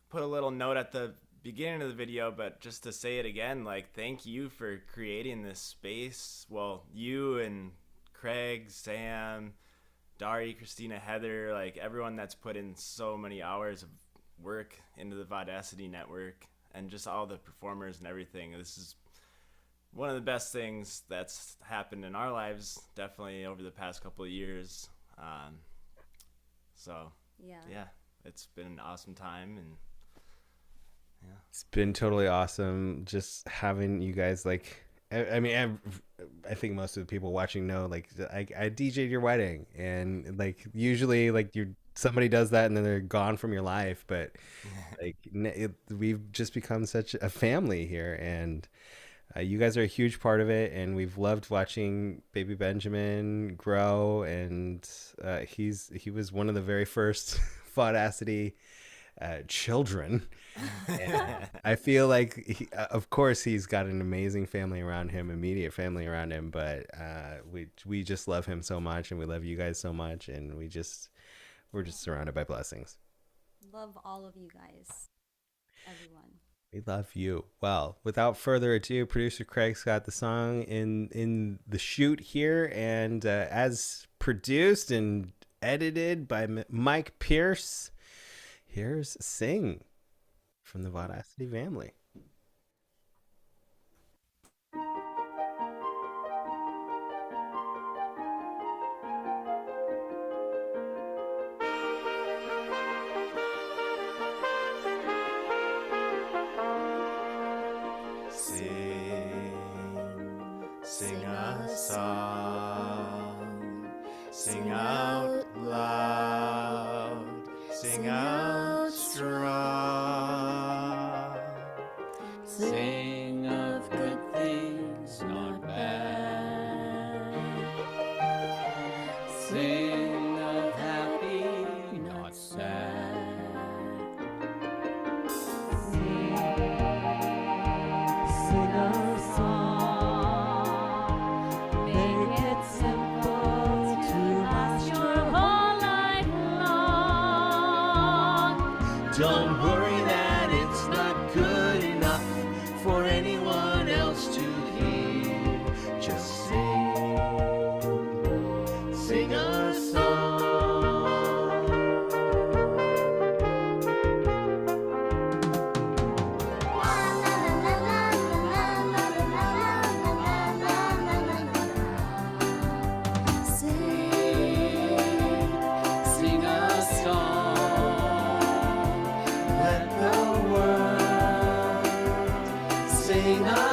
put a little note at the beginning of the video, but just to say it again, like, thank you for creating this space. Well, you and Craig, Sam, Dari, Christina, Heather, like everyone that's put in so many hours of work into the Vaudacity network, and just all the performers and everything. This is one of the best things that's happened in our lives, definitely over the past couple of years. So yeah, it's been an awesome time, and yeah, It's been totally awesome just having you guys. Like, I mean, I think most of the people watching know, like, I DJ'd your wedding, and like usually like you're somebody does that and then they're gone from your life. But like we've just become such a family here, and you guys are a huge part of it, and we've loved watching baby Benjamin grow. And he was one of the very first Vaudacity children. And I feel like of course he's got an amazing family around him, immediate family around him, but we just love him so much, and we love you guys so much, and we're just surrounded by blessings. Love all of you guys, everyone. We love you. Well, without further ado, producer Craig's got the song in the shoot here, and as produced and edited by Mike Pierce, here's Sing from the Vaudacity family. Sing a song, sing out loud, sing out strong. Sing of good things, not bad. Sing of happy, not sad. Sing a song, make it simple to last your whole life long. Don't worry that it's not good enough for anyone else to hear. Just sing a song. Sing a song. Let the world sing along.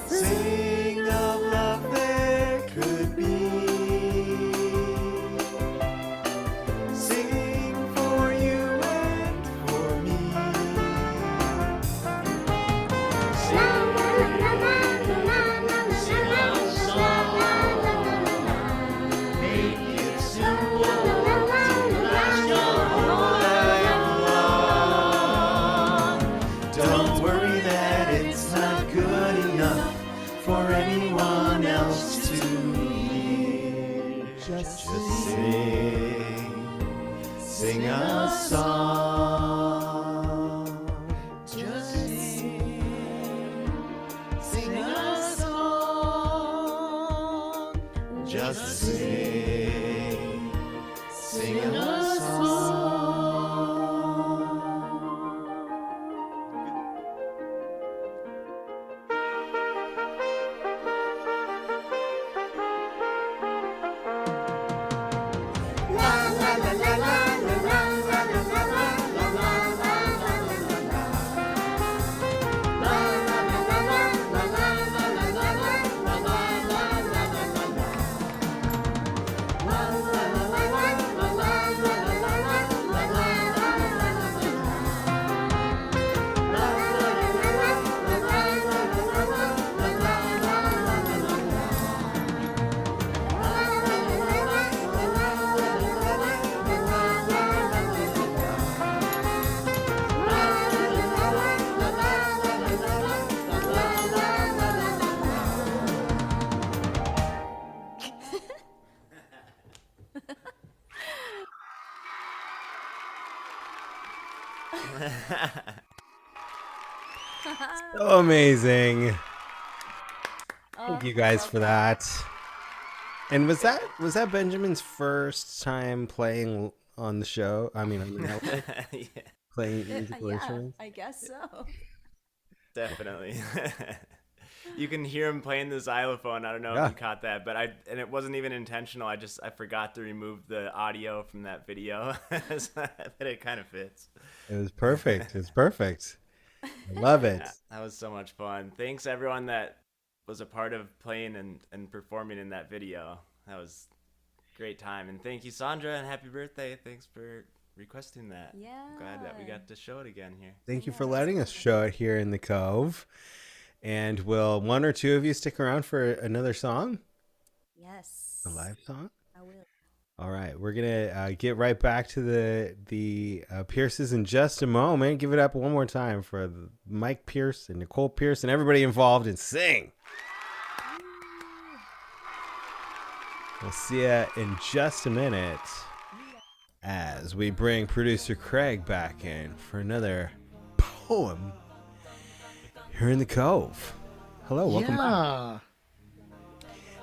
Sing of love there could be. Sing for you and for me. Sing a song. Make it simple to last your whole life long. Don't worry that it's not good enough for anyone else to hear. Just sing a song. Just sing a song. Just sing a song. So amazing. Thank you guys for that. And was that Benjamin's first time playing on the show? I mean, on the network, Yeah, playing musical instruments? I guess so. definitely. You can hear him playing the xylophone. I don't know Yeah. if you caught that, but and it wasn't even intentional. I forgot to remove the audio from that video, but it kind of fits. It was perfect. It's perfect. I love it. Yeah, that was so much fun. Thanks everyone that was a part of playing and performing in that video. That was great time. And thank you, Sandra, and happy birthday. Thanks for requesting that. Yeah. Glad that we got to show it again here. Thank you for letting us show it here in the Cove. And will one or two of you stick around for another song? Yes. A live song? I will. All right, we're gonna get right back to the Pierces in just a moment. Give it up one more time for Mike Pierce and Nicole Pierce and everybody involved in Sing. We'll see you in just a minute as we bring producer Craig back in for another poem here in the Cove. Hello, welcome back.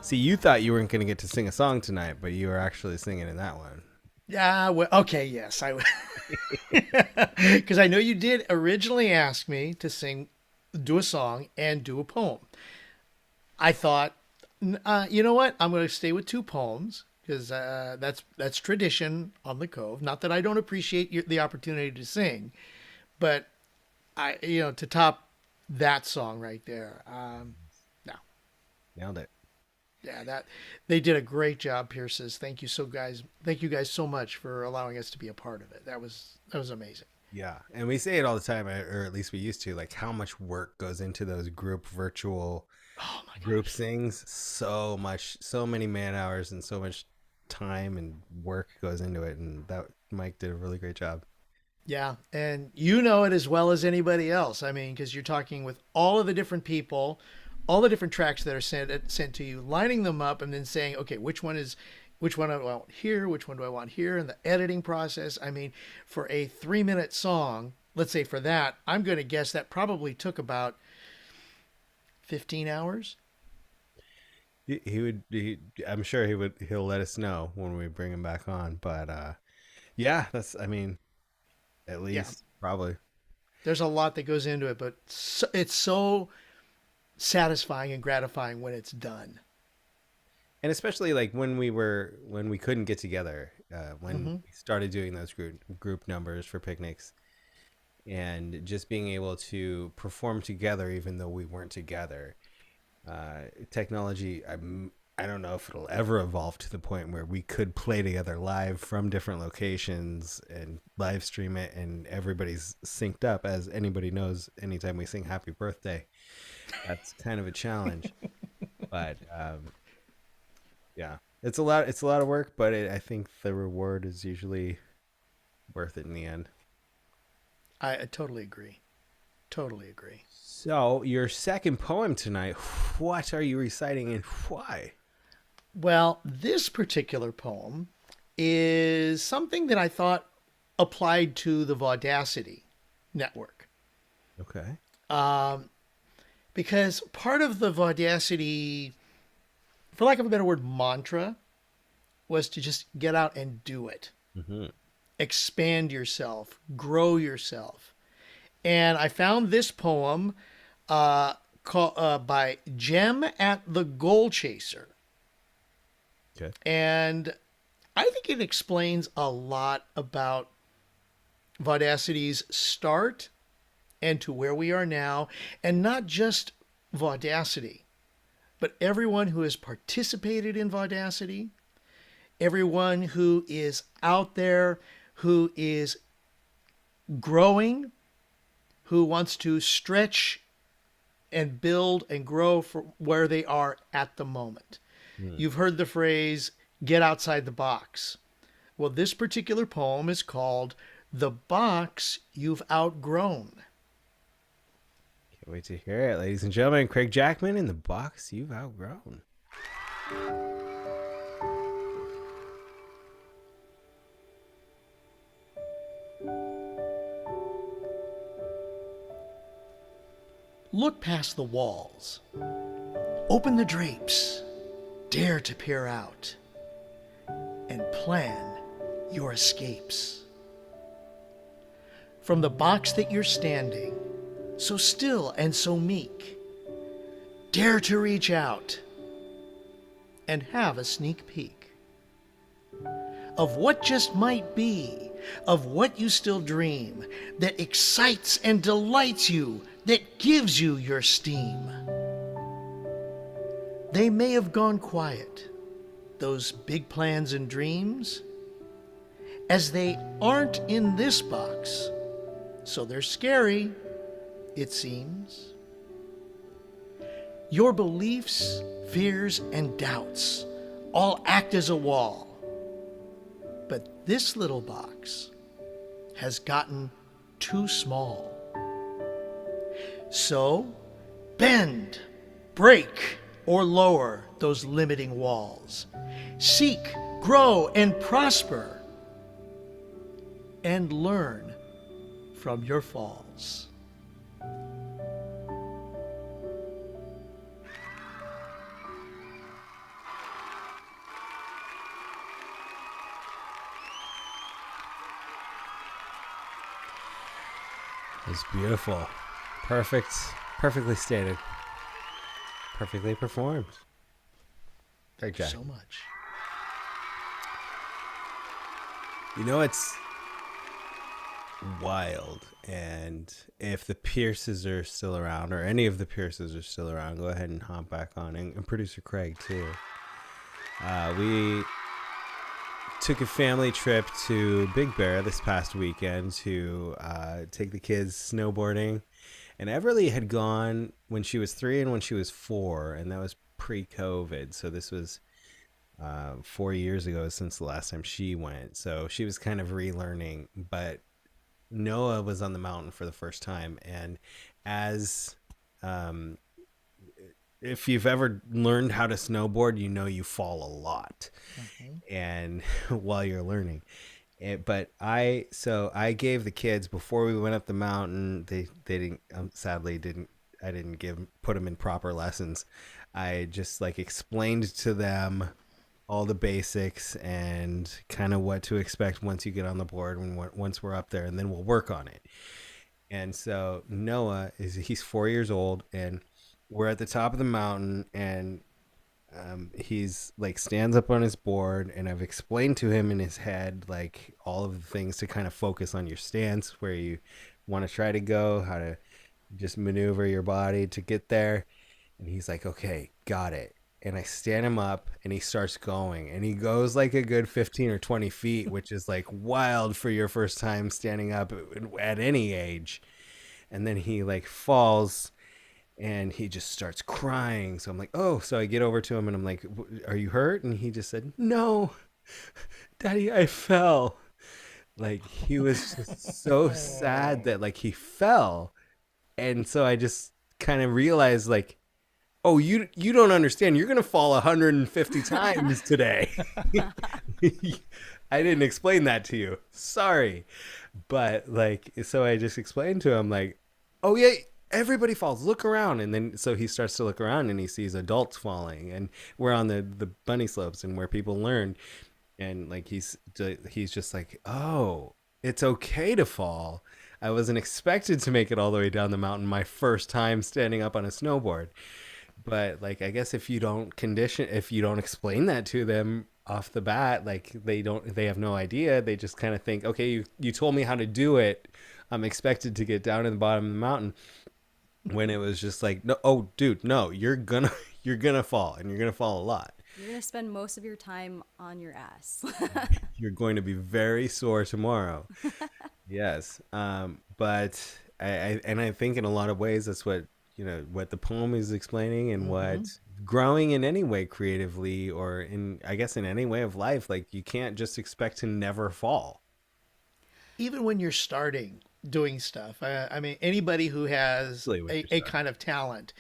See, you thought you weren't going to get to sing a song tonight, but you were actually singing in that one. Yeah, well, okay, yes, I would. Because I know you did originally ask me to do a song and do a poem. I thought, you know what? I'm going to stay with 2 poems because that's tradition on the Cove. Not that I don't appreciate the opportunity to sing, but to top that song right there, no, nailed it. Yeah, that they did a great job, Pierces. Thank you guys so much for allowing us to be a part of it. That was amazing. Yeah, and we say it all the time, or at least we used to, like how much work goes into those group virtual group sings. So many man hours and so much time and work goes into it, and that Mike did a really great job. Yeah, and you know it as well as anybody else. I mean, because you're talking with all of the different people, all the different tracks that are sent to you, lining them up and then saying, okay, which one do I want here? Which one do I want here? And the editing process. I mean, for a 3-minute song, let's say for that, I'm going to guess that probably took about 15 hours. I'm sure he'll let us know when we bring him back on. But yeah, at least probably. There's a lot that goes into it, but it's so satisfying and gratifying when it's done. And especially like when we couldn't get together, when we started doing those group numbers for picnics, and just being able to perform together even though we weren't together. Technology, I don't know if it'll ever evolve to the point where we could play together live from different locations and live stream it, and everybody's synced up. As anybody knows, anytime we sing Happy Birthday, that's kind of a challenge. But yeah, it's a lot of work, but I think the reward is usually worth it in the end. I totally agree. So your second poem tonight, what are you reciting and why? Well, this particular poem is something that I thought applied to the Vaudacity network. Okay. Because part of the Vaudacity, for lack of a better word, mantra was to just get out and do it. Mm-hmm. Expand yourself, grow yourself. And I found this poem by Gem at the Goal Chaser. Okay. And I think it explains a lot about Vaudacity's start and to where we are now. And not just Vaudacity, but everyone who has participated in Vaudacity, everyone who is out there, who is growing, who wants to stretch and build and grow for where they are at the moment. You've heard the phrase, get outside the box. Well, this particular poem is called The Box You've Outgrown. Can't wait to hear it, ladies and gentlemen. Craig Jackman in The Box You've Outgrown. Look past the walls. Open the drapes. Dare to peer out. And plan your escapes. From the box that you're standing, so still and so meek, dare to reach out and have a sneak peek of what just might be, of what you still dream, that excites and delights you, that gives you your steam. They may have gone quiet, those big plans and dreams, as they aren't in this box, so they're scary, it seems. Your beliefs, fears, and doubts all act as a wall. But this little box has gotten too small. So bend, break, or lower those limiting walls. Seek, grow, and prosper. And learn from your falls. It's beautiful. Perfect. Perfectly stated. Perfectly performed. Great job. So much. You know, it's wild. And if the Pierces are still around, or any of the Pierces are still around, go ahead and hop back on. And producer Craig, too. We took a family trip to Big Bear this past weekend to take the kids snowboarding. And Everly had gone when she was 3 and when she was 4, and that was pre-COVID. So this was 4 years ago since the last time she went. So she was kind of relearning. But Noah was on the mountain for the first time. And as if you've ever learned how to snowboard, you know you fall a lot. And while you're learning. But I gave the kids, before we went up the mountain, they didn't, sadly I didn't put them in proper lessons. I just like explained to them all the basics and kind of what to expect once you get on the board once we're up there, and then we'll work on it. And so Noah he's 4 years old, and we're at the top of the mountain, and he's like stands up on his board, and I've explained to him in his head like all of the things to kind of focus on your stance, where you want to try to go, how to just maneuver your body to get there. And he's like, okay, got it. And I stand him up, and he starts going, and he goes like a good 15 or 20 feet, which is like wild for your first time standing up at any age. And then he like falls, and he just starts crying. So I'm like, oh, so I get over to him, and I'm like, are you hurt? And he just said, no, Daddy, I fell. Like, he was just so sad that like he fell. And so I just kind of realized like, oh, you don't understand. You're going to fall 150 times today. I didn't explain that to you. Sorry. But like, so I just explained to him like, oh yeah, everybody falls. Look around. And then so he starts to look around, and he sees adults falling, and we're on the bunny slopes and where people learn. And like, he's just like, oh, it's okay to fall. I wasn't expected to make it all the way down the mountain my first time standing up on a snowboard. But like, I guess if you don't explain that to them off the bat, like they have no idea. They just kind of think, okay, you told me how to do it. I'm expected to get down to the bottom of the mountain. When it was just like, no, oh dude, no, you're gonna fall, and you're gonna fall a lot. You're going to spend most of your time on your ass. You're going to be very sore tomorrow. Yes. But I think in a lot of ways, that's what the poem is explaining, and what growing in any way creatively, or in any way of life, like you can't just expect to never fall. Even when you're starting doing stuff, I mean, anybody who has a kind of talent,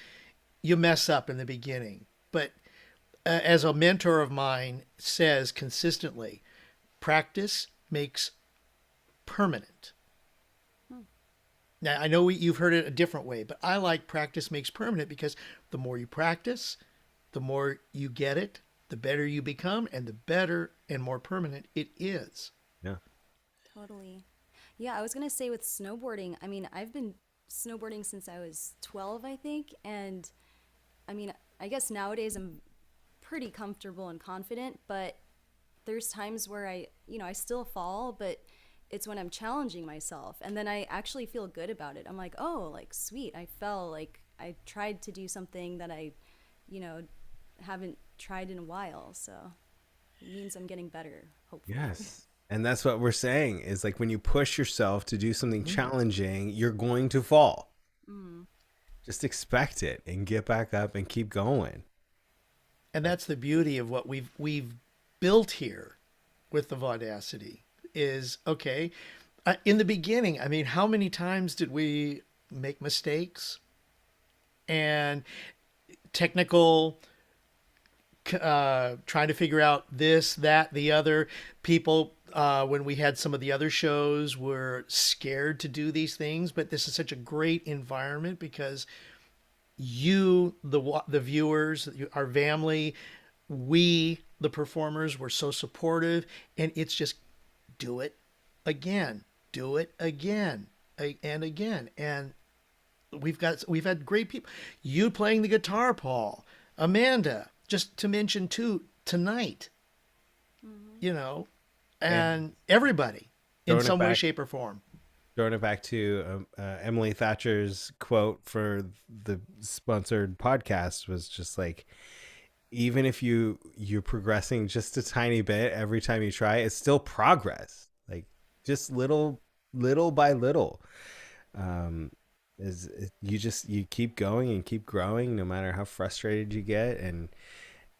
you mess up in the beginning. But as a mentor of mine says consistently, practice makes permanent. Now, I know you've heard it a different way, but I like practice makes permanent, because the more you practice, the more you get it, the better you become, and the better and more permanent it is. Yeah. Totally. Yeah, I was going to say with snowboarding, I mean, I've been snowboarding since I was 12, I think. And I mean, I guess nowadays I'm pretty comfortable and confident, but there's times where I still fall, but it's when I'm challenging myself, and then I actually feel good about it. I'm like, oh, like, sweet, I fell, like I tried to do something that I haven't tried in a while. So it means I'm getting better, hopefully. Yes. And that's what we're saying is like when you push yourself to do something challenging, you're going to fall. Just expect it and get back up and keep going. And that's the beauty of what we've built here with the Vaudacity is, okay, in the beginning, I mean, how many times did we make mistakes and technical, trying to figure out this, that, the other? People, when we had some of the other shows, were scared to do these things, but this is such a great environment because you, the viewers, our family, we, the performers, were so supportive, and it's just do it again, and again. And we've had great people. You playing the guitar, Paul, Amanda, just to mention two tonight, you know, and everybody in some way, shape, or form. Throwing it back to Emily Thatcher's quote for the sponsored podcast was just like, even if you're progressing just a tiny bit every time you try, it's still progress. Like just little by little. You keep going and keep growing no matter how frustrated you get,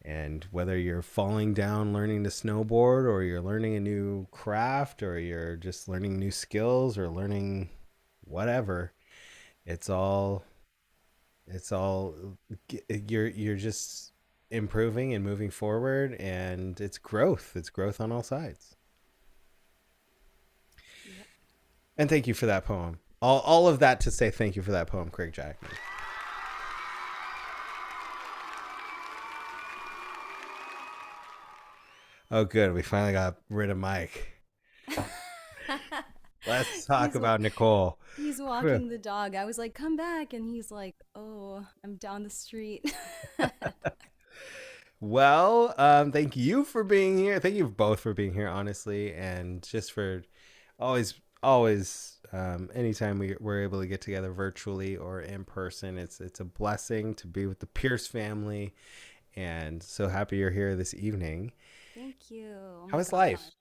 and whether you're falling down learning to snowboard, or you're learning a new craft, or you're just learning new skills, or learning whatever, you're just improving and moving forward, and it's growth on all sides. Yep. And thank you for that poem. All of that to say thank you for that poem, Craig Jackman. Oh, good. We finally got rid of Mike. Let's talk about Nicole. He's walking the dog. I was like, come back. And he's like, oh, I'm down the street. Well, thank you for being here. Thank you both for being here, honestly. And just for always, anytime we're able to get together virtually or in person, it's a blessing to be with the Pierce family. And so happy you're here this evening. Thank you. How is life?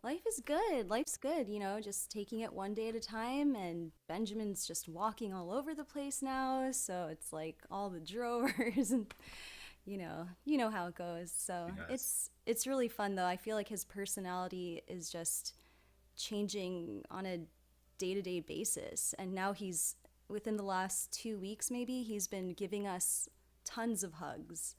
Life is good. Life's good, you know, just taking it one day at a time. And Benjamin's just walking all over the place now. So it's like all the drovers and, you know how it goes. So yes. It's really fun, though. I feel like his personality is just changing on a day-to-day basis. And now within the last 2 weeks, maybe, he's been giving us tons of hugs.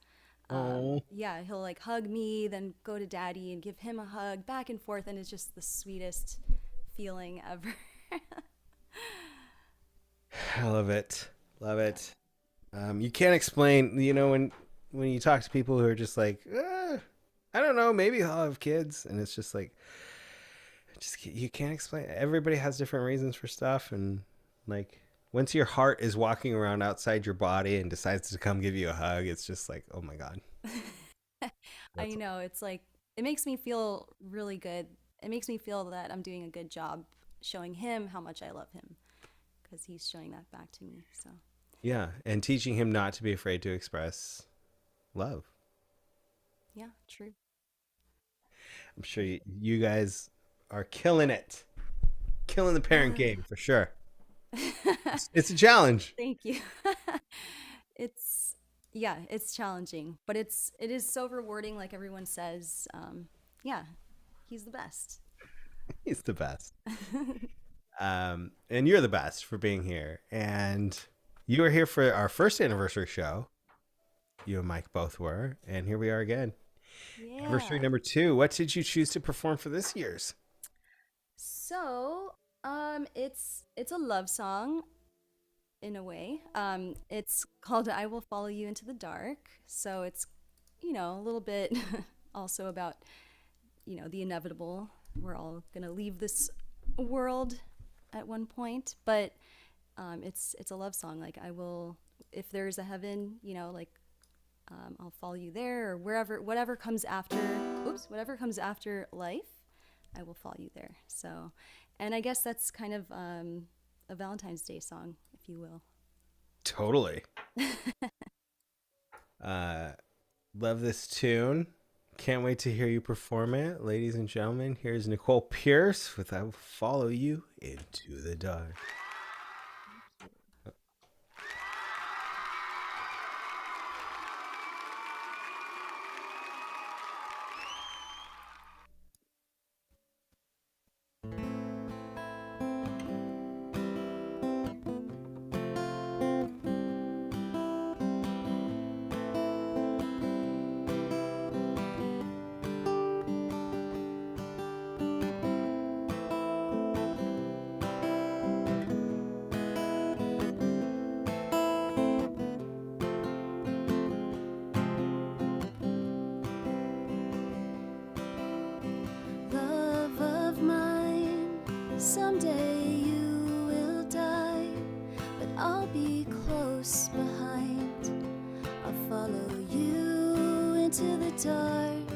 Yeah, he'll like hug me, then go to daddy and give him a hug, back and forth, and it's just the sweetest feeling ever. I love it. You can't explain, you know, when you talk to people who are just like, I don't know, maybe I'll have kids, and it's just like, you can't explain. Everybody has different reasons for stuff, and like, once your heart is walking around outside your body and decides to come give you a hug, it's just like, oh my God. I know. It's like, it makes me feel really good. It makes me feel that I'm doing a good job showing him how much I love him, because he's showing that back to me. So yeah, and teaching him not to be afraid to express love. Yeah, true. I'm sure you guys are killing it. Killing the parent game for sure. It's a challenge. Thank you. It's challenging, but it is so rewarding, like everyone says. Yeah, he's the best. He's the best. And you're the best for being here. And you were here for our first anniversary show. You and Mike both were, and here we are again. Yeah. Anniversary number 2. What did you choose to perform for this year's? So, it's a love song in a way. It's called I Will Follow You Into the Dark. So it's, a little bit also about, the inevitable. We're all going to leave this world at one point, but it's a love song. Like, I will, if there's a heaven, I'll follow you there, or whatever comes after life, I will follow you there. So, and I guess that's kind of a Valentine's Day song, if you will. Totally. Love this tune. Can't wait to hear you perform it. Ladies and gentlemen, here's Nicole Pierce with I Will Follow You Into the Dark. Love of mine, someday you will die, but I'll be close behind. I'll follow you into the dark,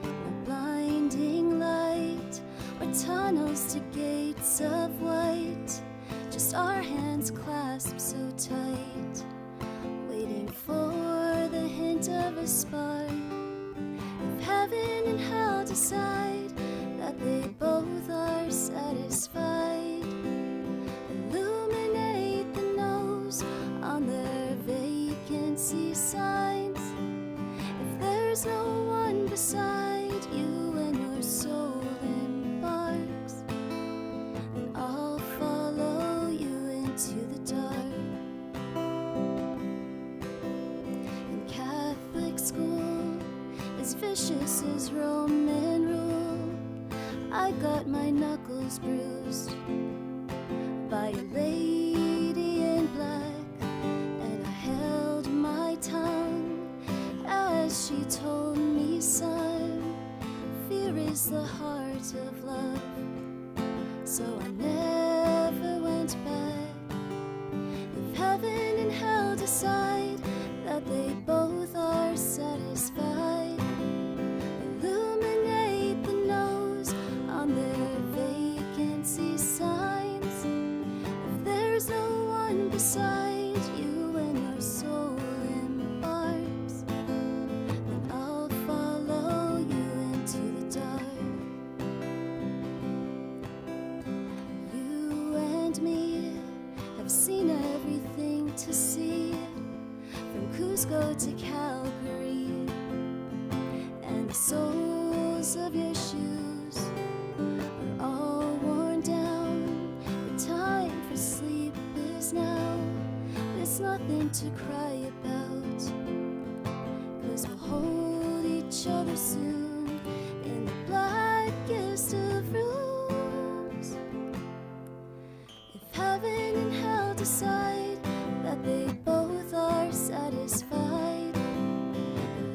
a blinding light, or tunnels to gates of white, just our hands clasped so tight, waiting for the hint of a spark. If heaven and hell decide that they both are satisfied, illuminate the nose on their vacancy signs. If there's no one beside you and your soul embarks, then I'll follow you into the dark. In Catholic school, as vicious as Roman rule, I got my knuckles bruised by a lady in black, and I held my tongue as she told me, son, fear is the heart of love. So I never went back. If heaven and hell decide that they both are satisfied, illuminate the nose on their vacancy signs. If there's no one beside you and your soul embarks, then I'll follow you into the dark. You and me have seen everything to see, from Cusco to Calgary, and the soles of your shoes are all worn down. The time for sleep is now. There's nothing to cry about, 'cause we'll hold each other soon in the blackest of rooms. If heaven and hell decide that they both are satisfied,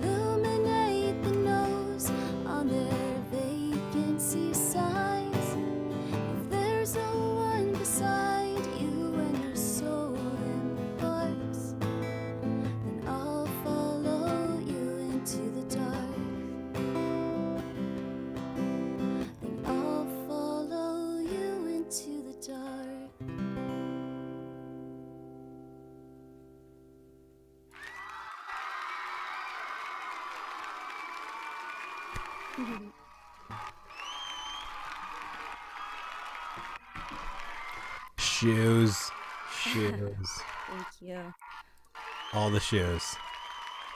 illuminate the nose on their vacancy signs. If there's no one beside you and your soul embarks, then I'll follow you into the dark. Then I'll follow you into the dark. Shoes. Thank you. All the shoes.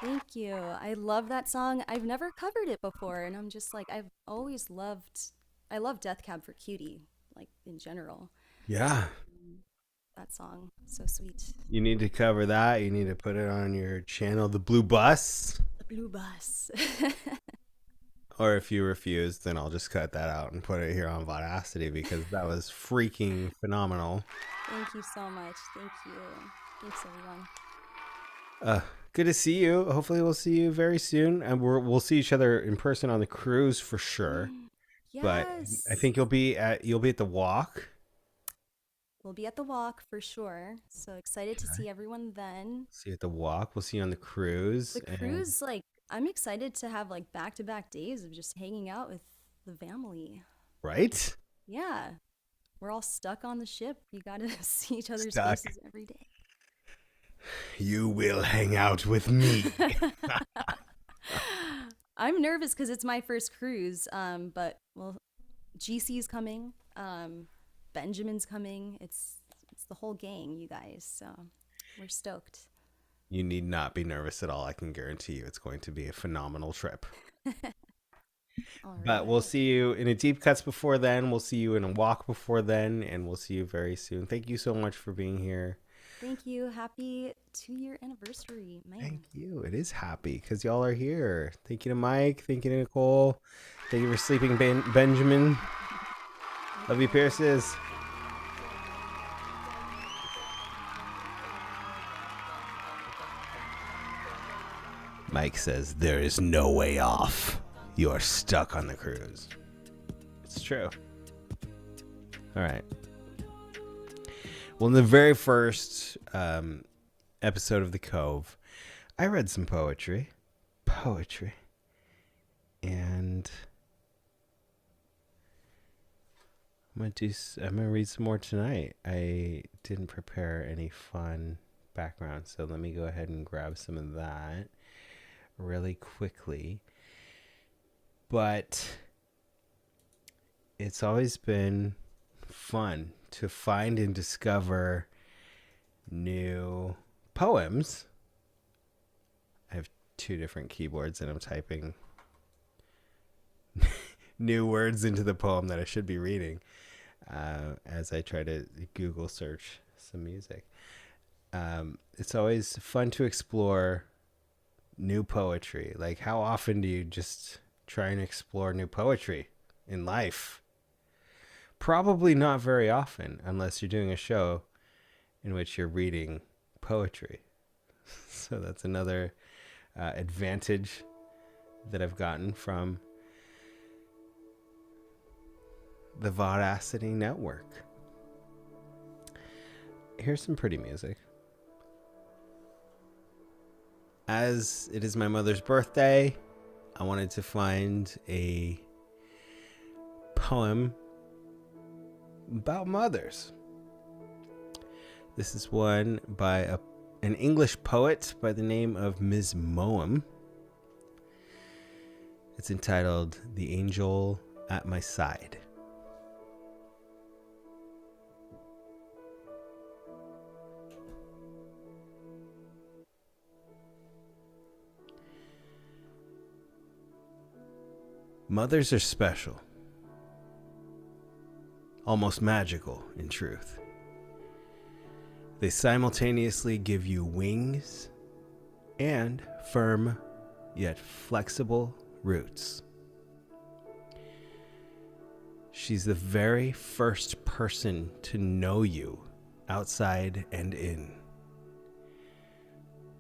Thank you. I love that song. I've never covered it before, and I'm just like, I love Death Cab for Cutie, like in general. Yeah. That song, so sweet. You need to cover that. You need to put it on your channel, The Blue Bus. The Blue Bus. Or if you refuse, then I'll just cut that out and put it here on Vaudacity, because that was freaking phenomenal. Thank you so much. Thank you. Thanks, everyone. Good to see you. Hopefully we'll see you very soon, and we'll see each other in person on the cruise for sure. Yes. But I think you'll be at the walk. We'll be at the walk for sure. So excited to see everyone then. See you at the walk. We'll see you on the cruise. The cruise, like, I'm excited to have like back-to-back days of just hanging out with the family. Right? Yeah. We're all stuck on the ship. You got to see each other's Stuck. faces every day. You will hang out with me. I'm nervous because it's my first cruise. But well, GC's coming. Benjamin's coming. It's the whole gang, you guys. So we're stoked. You need not be nervous at all. I can guarantee you it's going to be a phenomenal trip. But we'll see you in a deep cuts before then. We'll see you in a walk before then, and we'll see you very soon. Thank you so much for being here. Thank you. Happy 2-year anniversary, man. Thank you. It is happy because y'all are here. Thank you to Mike. Thank you to Nicole. Thank you for sleeping, Benjamin. Love you, Pierces. Mike says, there is no way off. You are stuck on the cruise. It's true. All right. Well, in the very first episode of The Cove, I read some poetry. And I'm gonna read some more tonight. I didn't prepare any fun background, so let me go ahead and grab some of that really quickly. But it's always been fun to find and discover new poems. I have 2 different keyboards and I'm typing new words into the poem that I should be reading as I try to Google search some music. It's always fun to explore new poetry. Like, how often do you just try and explore new poetry in life? Probably not very often, unless you're doing a show in which you're reading poetry. So that's another advantage that I've gotten from the Vaudacity network. Here's some pretty music. As it is my mother's birthday, I wanted to find a poem about mothers. This is one by an English poet by the name of Ms. Moem. It's entitled The Angel at My Side. Mothers are special, almost magical in truth. They simultaneously give you wings and firm yet flexible roots. She's the very first person to know you outside and in,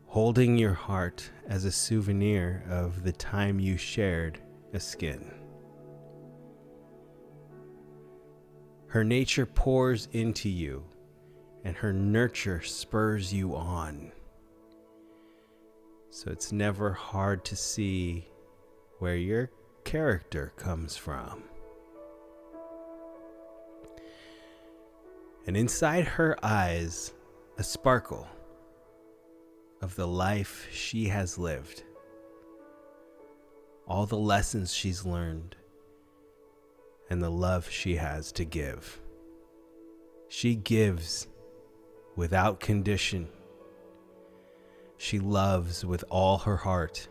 holding your heart as a souvenir of the time you shared a skin. Her nature pours into you, and her nurture spurs you on. So it's never hard to see where your character comes from. And inside her eyes, a sparkle of the life she has lived. All the lessons she's learned and the love she has to give. She gives without condition. She loves with all her heart.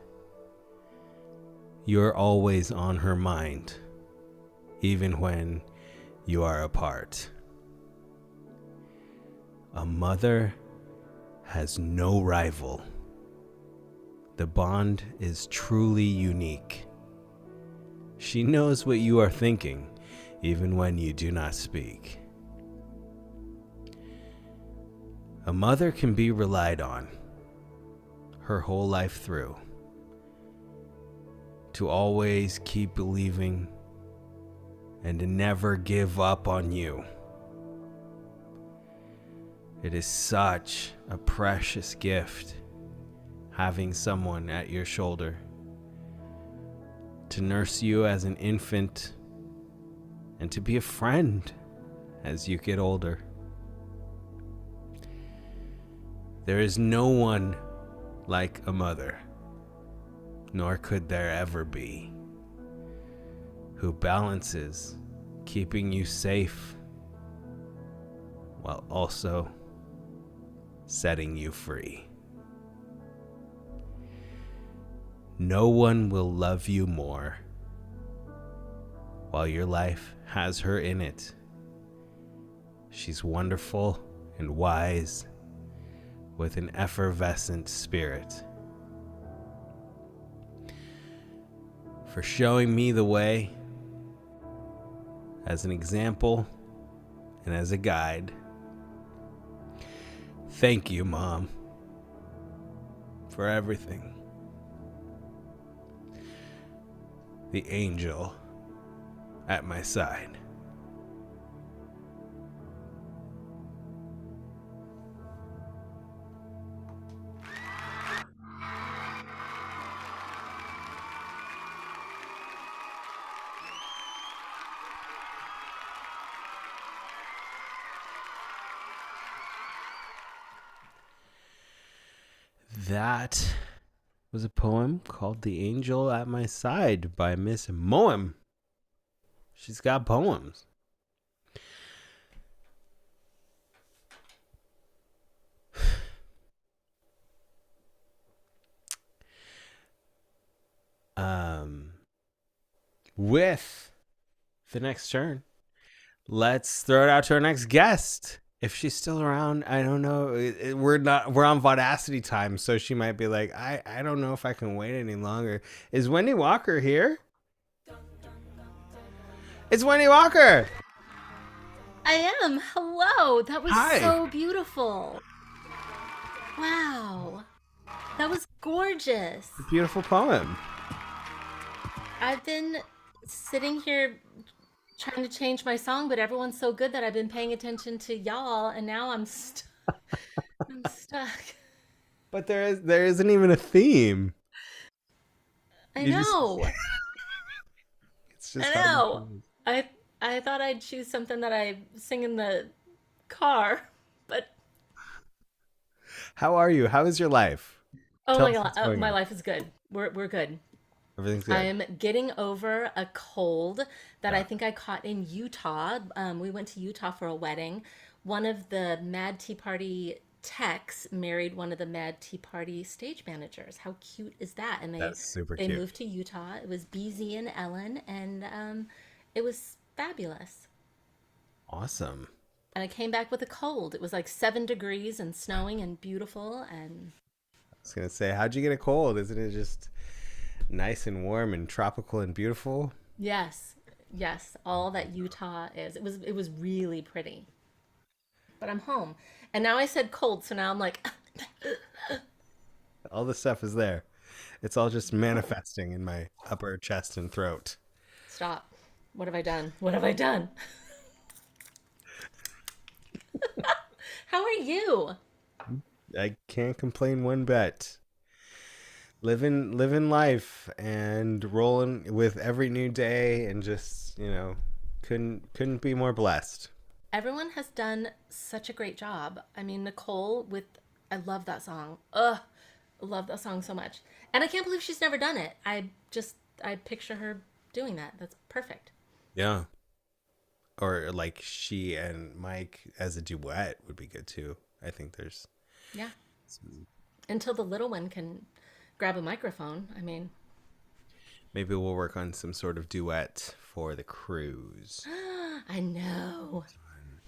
You're always on her mind, even when you are apart. A mother has no rival. The bond is truly unique. She knows what you are thinking, even when you do not speak. A mother can be relied on her whole life through, to always keep believing and to never give up on you. It is such a precious gift having someone at your shoulder to nurse you as an infant and to be a friend as you get older. There is no one like a mother. nor could there ever be, who balances keeping you safe while also setting you free. No one will love you more while your life has her in it. She's wonderful and wise with an effervescent spirit. For showing me the way as an example and as a guide. Thank you, Mom, for everything. The angel at my side. That was a poem called The Angel at My Side by Miss Moem. She's got poems. With the next turn, let's throw it out to our next guest. If she's still around, I don't know. We're on Vaudacity time, so she might be like, I don't know if I can wait any longer. Is Wendy Walker here? It's Wendy Walker. I am. Hello. That was Hi. so beautiful. Wow. That was gorgeous. A beautiful poem. I've been sitting here trying to change my song, but everyone's so good that I've been paying attention to y'all, and now I'm stuck. I'm stuck. But there isn't even a theme. I You just- know. It's just I how know. I thought I'd choose something that I sing in the car, but How are you? How is your life? oh Tell my us God, what's going my on. life is good. We're good. Everything's good. I'm getting over a cold that I think I caught in Utah. We went to Utah for a wedding. One of the Mad Tea Party techs married one of the Mad Tea Party stage managers. How cute is that? And That's super they cute. moved to Utah. It was BZ and Ellen, and it was fabulous. Awesome. And I came back with a cold. It was like 7 degrees and snowing and beautiful. And I was gonna say, how'd you get a cold? Isn't it just nice and warm and tropical and beautiful? yes, yes, all that Utah is. It was really pretty. But I'm home. And now I said cold, so now I'm like, All the stuff is there. It's all just manifesting in my upper chest and throat. stop. What have I done? What have I done? How are you? I can't complain one bit. Living life and rolling with every new day, and just, couldn't be more blessed. Everyone has done such a great job. I mean, Nicole I love that song. Ugh, I love that song so much. And I can't believe she's never done it. I picture her doing that. That's perfect. Yeah. Or like she and Mike as a duet would be good too. I think there's Yeah. Until the little one can grab a microphone. I mean, maybe we'll work on some sort of duet for the cruise. I know.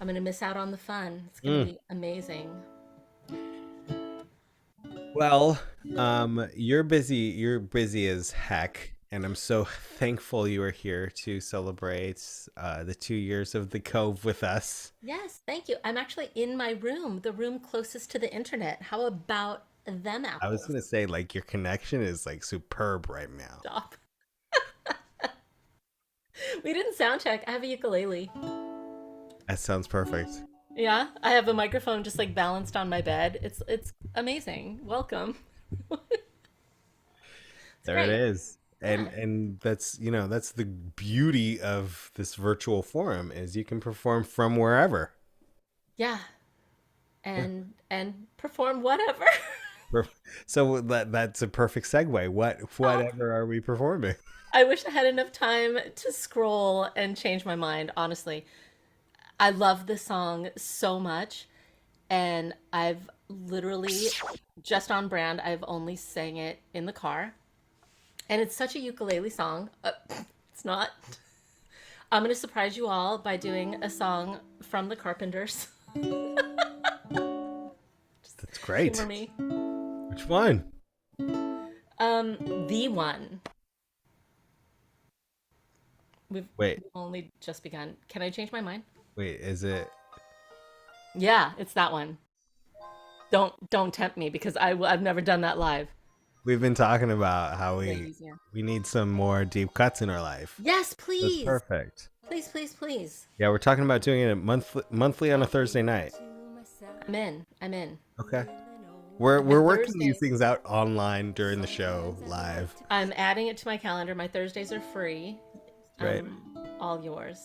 I'm going to miss out on the fun. It's going to be amazing. Well, you're busy as heck, and I'm so thankful you are here to celebrate the 2 years of the Cove with us. Yes, thank you. I'm actually in my room, the room closest to the internet. How about them apples? I was gonna say, like, your connection is like superb right now. Stop. We didn't sound check. I have a ukulele. That sounds perfect. Yeah, I have a microphone just like balanced on my bed. It's amazing. Welcome. There it great. is. And that's that's the beauty of this virtual forum, is you can perform from wherever. Yeah. And perform whatever. So that's a perfect segue. Whatever are we performing? I wish I had enough time to scroll and change my mind, honestly. I love this song so much, and I've literally, just on brand, I've only sang it in the car. And it's such a ukulele song. It's not. I'm going to surprise you all by doing a song from the Carpenters. That's great. For me. Which one? The one. We've only just begun. Can I change my mind? Wait, is it? Yeah, it's that one. Don't tempt me because I've never done that live. We've been talking about how Way we easier. need some more deep cuts in our life. Yes, please. That's perfect. Please, please, please. Yeah, we're talking about doing it monthly on a Thursday night. I'm in. Okay. We're working these things out online during the show live. I'm adding it to my calendar. My Thursdays are free. Right. All yours.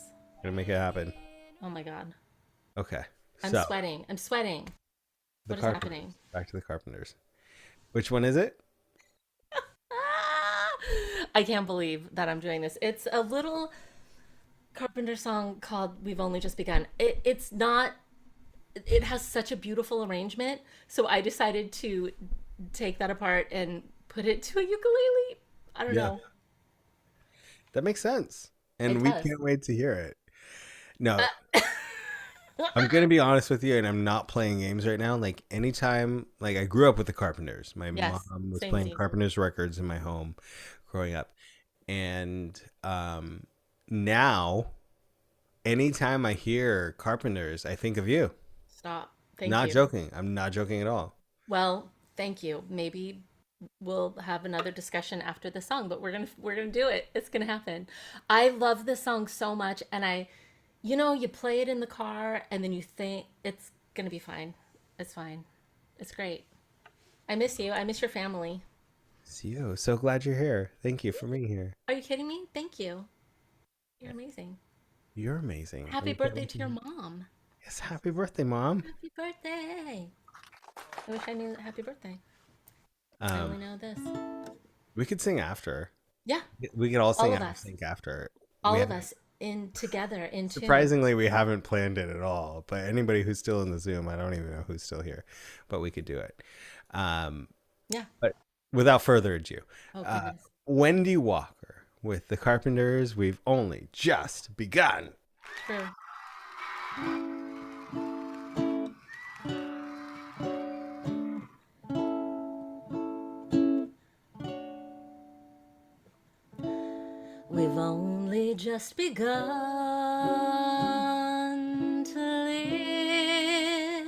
Gonna make it happen. Oh my God. Okay. I'm so, sweating. What is happening? Back to the Carpenters. Which one is it? I can't believe that I'm doing this. It's a little Carpenter song called We've Only Just Begun. It's not, it has such a beautiful arrangement. So I decided to take that apart and put it to a ukulele. I don't know. That makes sense. And we can't wait to hear it. No. I'm going to be honest with you, and I'm not playing games right now. Like, anytime, like, I grew up with the Carpenters. My mom was playing Carpenters records in my home growing up. And now, anytime I hear Carpenters, I think of you. Stop. Thank you. Not joking. I'm not joking at all. Well, thank you. Maybe we'll have another discussion after the song, but we're gonna do it. It's gonna happen. I love this song so much, and you play it in the car and then you think it's gonna be fine. It's fine. It's great. I miss you. I miss your family. It's you. So glad you're here. Thank you for being here. Are you kidding me? Thank you. You're amazing. You're amazing. Happy birthday to your mom. Yes, happy birthday, Mom. Happy birthday. I wish I knew happy birthday. I only know this. We could sing after. Yeah. We could all sing sync after. All of us together in tune. Surprisingly, we haven't planned it at all. But anybody who's still in the Zoom, I don't even know who's still here, but we could do it. Yeah. But without further ado, Wendy Walker with the Carpenters. We've only just begun. True. We've only just begun to live.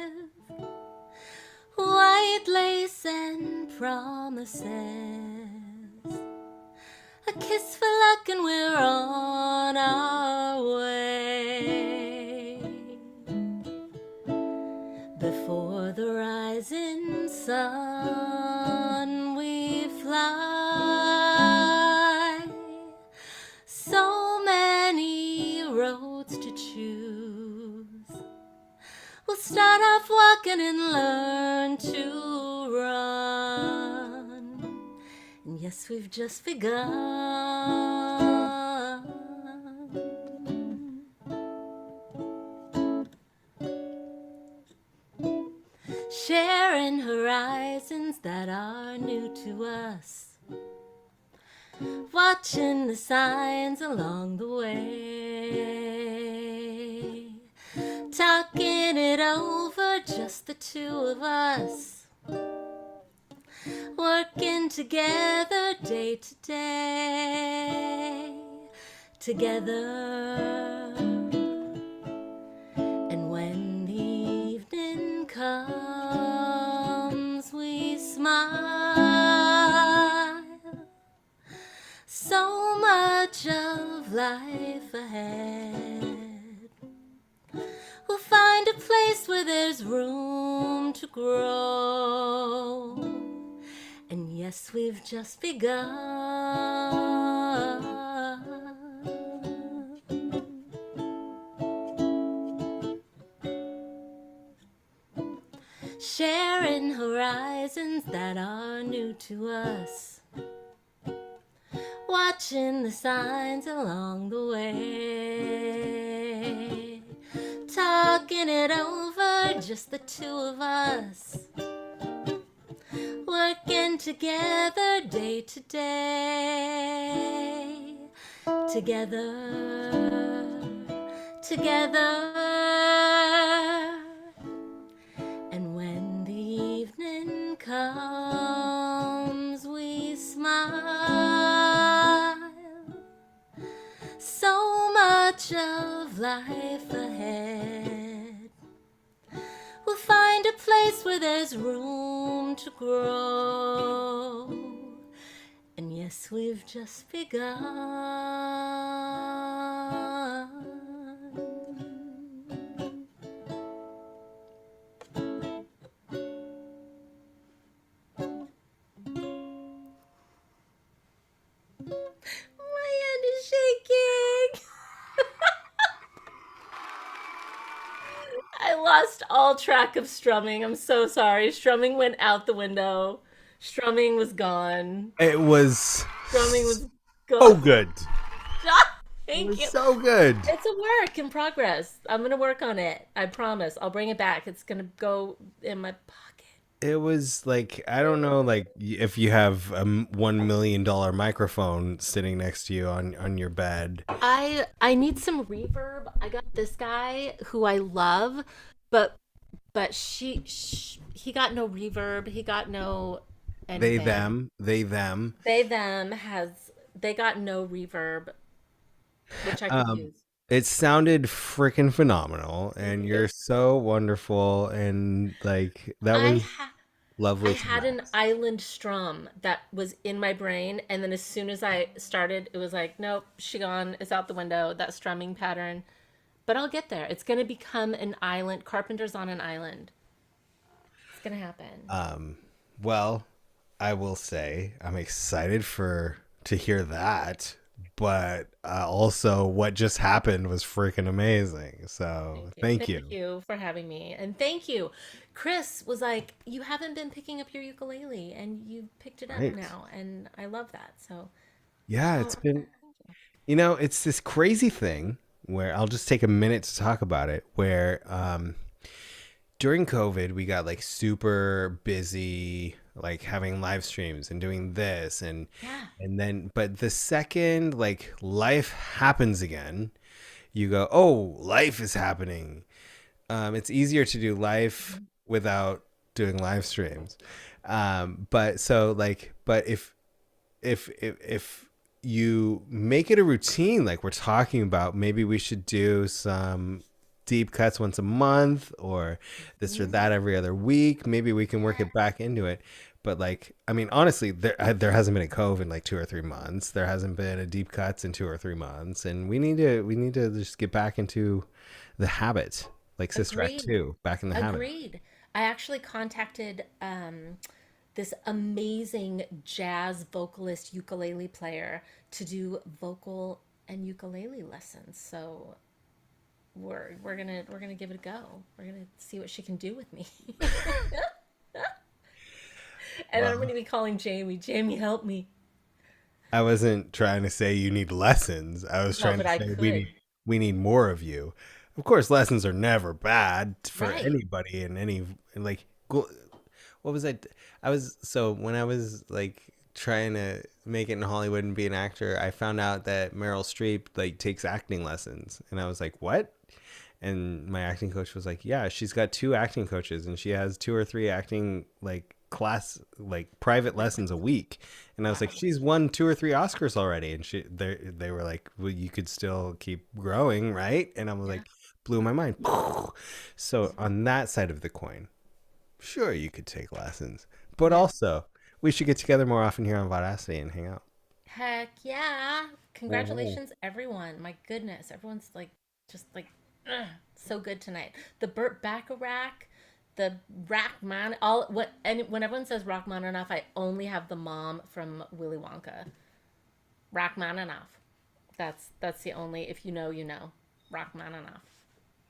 White lace and promises. A kiss for luck and we're on our way. Before the rising sun we fly. So many roads to choose. We'll start off walking and learn to run. And yes, we've just begun. Sharing horizons that are new to us. Watching the signs along the way. Talking it over, just the two of us. Working together day to day. Together. And when the evening comes, we smile. So much of life ahead. We'll find a place where there's room to grow. And yes, we've just begun. Sharing horizons lessons that are new to us. Watching the signs along the way. Talking it over, just the two of us. Working together day to day. Together. And when the evening comes, we smile. So much of life ahead. We'll find a place where there's room to grow. And yes, we've just begun. My hand is shaking. I lost all track of strumming. I'm so sorry. Strumming went out the window. Strumming was gone. It was Strumming was gone. so good. Thank you. So good. It's a work in progress. I'm going to work on it. I promise. I'll bring it back. It's going to go in my pocket. It was like, I don't know, like if you have a $1 million microphone sitting next to you on your bed. I need some reverb. I got this guy who I love, but he got no reverb. He got no anything. They them. They got no reverb, which I could use. It sounded freaking phenomenal, and you're so wonderful, and like that was lovely. I had an island strum that was in my brain, and then as soon as I started, it was like, nope, she gone. It's out the window. That strumming pattern, but I'll get there. It's gonna become an island. Carpenter's on an island. It's gonna happen. Well, I will say I'm excited to hear that. But also what just happened was freaking amazing. So thank you. Thank you for having me. And thank you. Chris was like, you haven't been picking up your ukulele and you picked it up now. And I love that. So yeah, it's been, it's this crazy thing where I'll just take a minute to talk about it, where during COVID, we got like super busy, like having live streams and doing this and then, but the second like life happens again, you go, oh, life is happening. It's easier to do life without doing live streams. But if you make it a routine, like we're talking about, maybe we should do some deep cuts once a month or this or that every other week. Maybe we can work it back into it. But like, I mean, honestly, there hasn't been a cove in like 2 or 3 months. There hasn't been a deep cuts in 2 or 3 months, and we need to just get back into the habit, like Sister Act 2, back in the habit. Agreed. I actually contacted this amazing jazz vocalist ukulele player to do vocal and ukulele lessons. So we're gonna give it a go. We're gonna see what she can do with me. And I'm going to be calling Jamie. Jamie, help me. I wasn't trying to say you need lessons. I was trying to say we need more of you. Of course, lessons are never bad for anybody in any, like, what was I when I was like trying to make it in Hollywood and be an actor, I found out that Meryl Streep like takes acting lessons, and I was like, what? And my acting coach was like, yeah, she's got 2 acting coaches and she has 2 or 3 acting like class, like private lessons a week. And I was like, she's won 2 or 3 Oscars already. And they were like, well, you could still keep growing, right? And I was like, blew my mind. So on that side of the coin, sure, you could take lessons, but also we should get together more often here on Vaudacity and hang out. Heck yeah. Congratulations, everyone. My goodness. Everyone's like, just like, so good tonight. The Burt Bacharach, the Rachmaninoff, when everyone says Rachmaninoff, I only have the mom from Willy Wonka. Rachmaninoff. That's the only, if you know, you know. Rachmaninoff.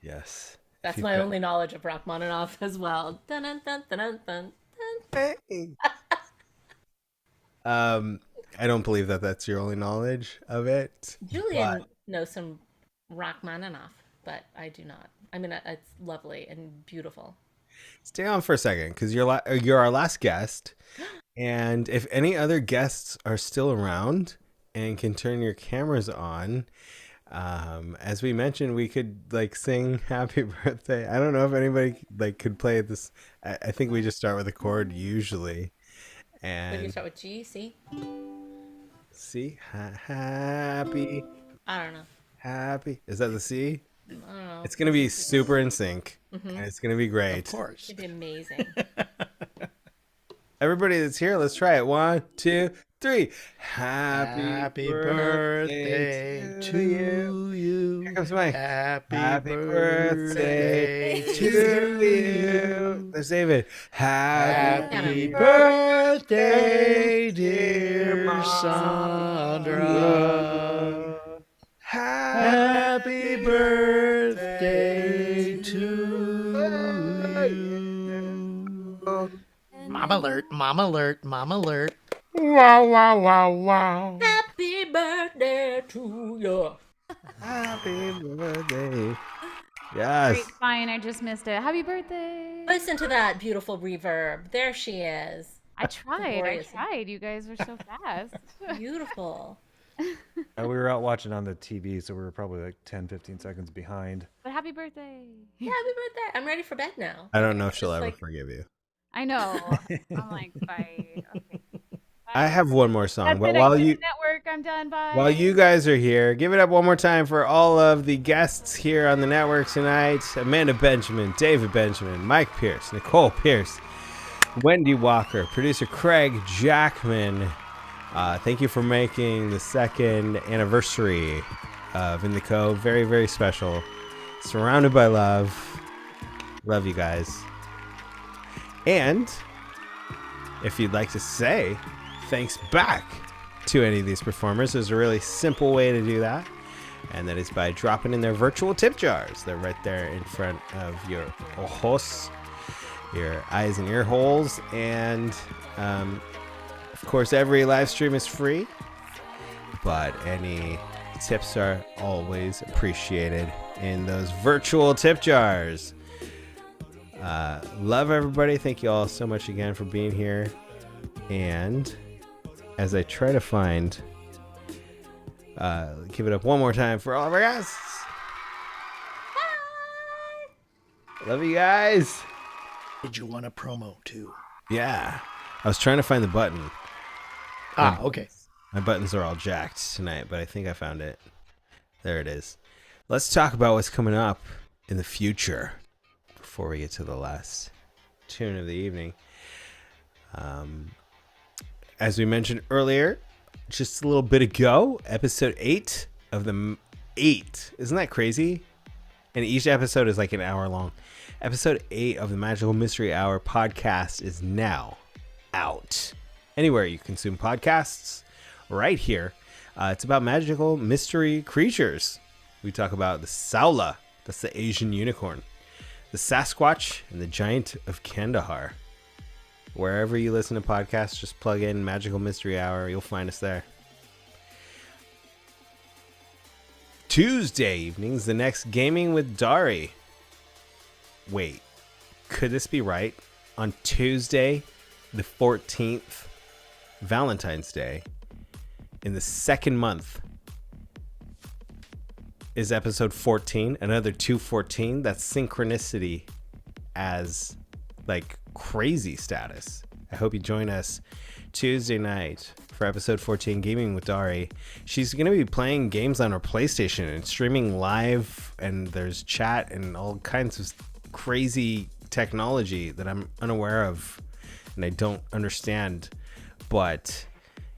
Yes. That's my only knowledge of Rachmaninoff as well. Dun, dun, dun, dun, dun, dun. Hey. I don't believe that that's your only knowledge of it. Julian knows some Rachmaninoff, but I do not. I mean, it's lovely and beautiful. Stay on for a second, because you're our last guest, and if any other guests are still around and can turn your cameras on, as we mentioned, we could like sing "Happy Birthday." I don't know if anybody like could play this. I think we just start with a chord usually, and What do you start with? G, C? C, happy, I don't know. happy. Is that the C? I don't know. It's gonna be super in sync, and it's gonna be great. Of course. It'd be amazing. Everybody that's here, let's try it. 1, 2, 3. Happy birthday to you. Here comes Mike. Happy birthday to you. Let's save it. Happy birthday, dear Sandra. Happy birthday to you. Mom alert, mom alert, mom alert. Wow, wow, wow, wow. Happy birthday to you. Happy birthday. Yes. Great, fine. I just missed it. Happy birthday. Listen to that beautiful reverb. There she is. I tried. Glorious. You guys were so fast. Beautiful. We were out watching on the TV, so we were probably like 10, 15 seconds behind. But happy birthday. Happy birthday. I'm ready for bed now. I don't know if she'll Just ever like- forgive you. I know. I'm like, bye. Okay. I have one more song, That's but it. I while quit you the network, I'm done. Bye. while you guys are here, give it up one more time for all of the guests here on the network tonight: Amanda Benjamin, David Benjamin, Mike Pierce, Nicole Pierce, Wendy Walker, producer Craig Jackman. Thank you for making the second anniversary of In the Co. Very, very special. Surrounded by love. Love you guys. And if you'd like to say thanks back to any of these performers, there's a really simple way to do that. And that is by dropping in their virtual tip jars. They're right there in front of your ojos, your eyes and ear holes. And of course, every live stream is free, but any tips are always appreciated in those virtual tip jars. Love everybody. Thank you all so much again for being here. And as I try to find, give it up one more time for all of our guests. Love you guys. Did you want a promo too? Yeah. I was trying to find the button. Okay. My buttons are all jacked tonight, but I think I found it. There it is. Let's talk about what's coming up in the future before we get to the last tune of the evening. As we mentioned earlier, just a little bit ago, episode 8 of the 8. Isn't that crazy? And each episode is like an hour long. Episode 8 of the Magical Mystery Hour podcast is now out. Anywhere you consume podcasts, right here. It's about magical mystery creatures. We talk about the Saula, that's the Asian unicorn, the Sasquatch, and the Giant of Kandahar. Wherever you listen to podcasts, just plug in Magical Mystery Hour. You'll find us there. Tuesday evenings, the next Gaming with Dari. Wait, could this be right? On Tuesday, the 14th, Valentine's Day, in the second month, is episode 14, another 214. That's synchronicity as like crazy status. I hope you join us Tuesday night for episode 14, Gaming with Dari. She's going to be playing games on her PlayStation and streaming live, and there's chat and all kinds of crazy technology that I'm unaware of and I don't understand. But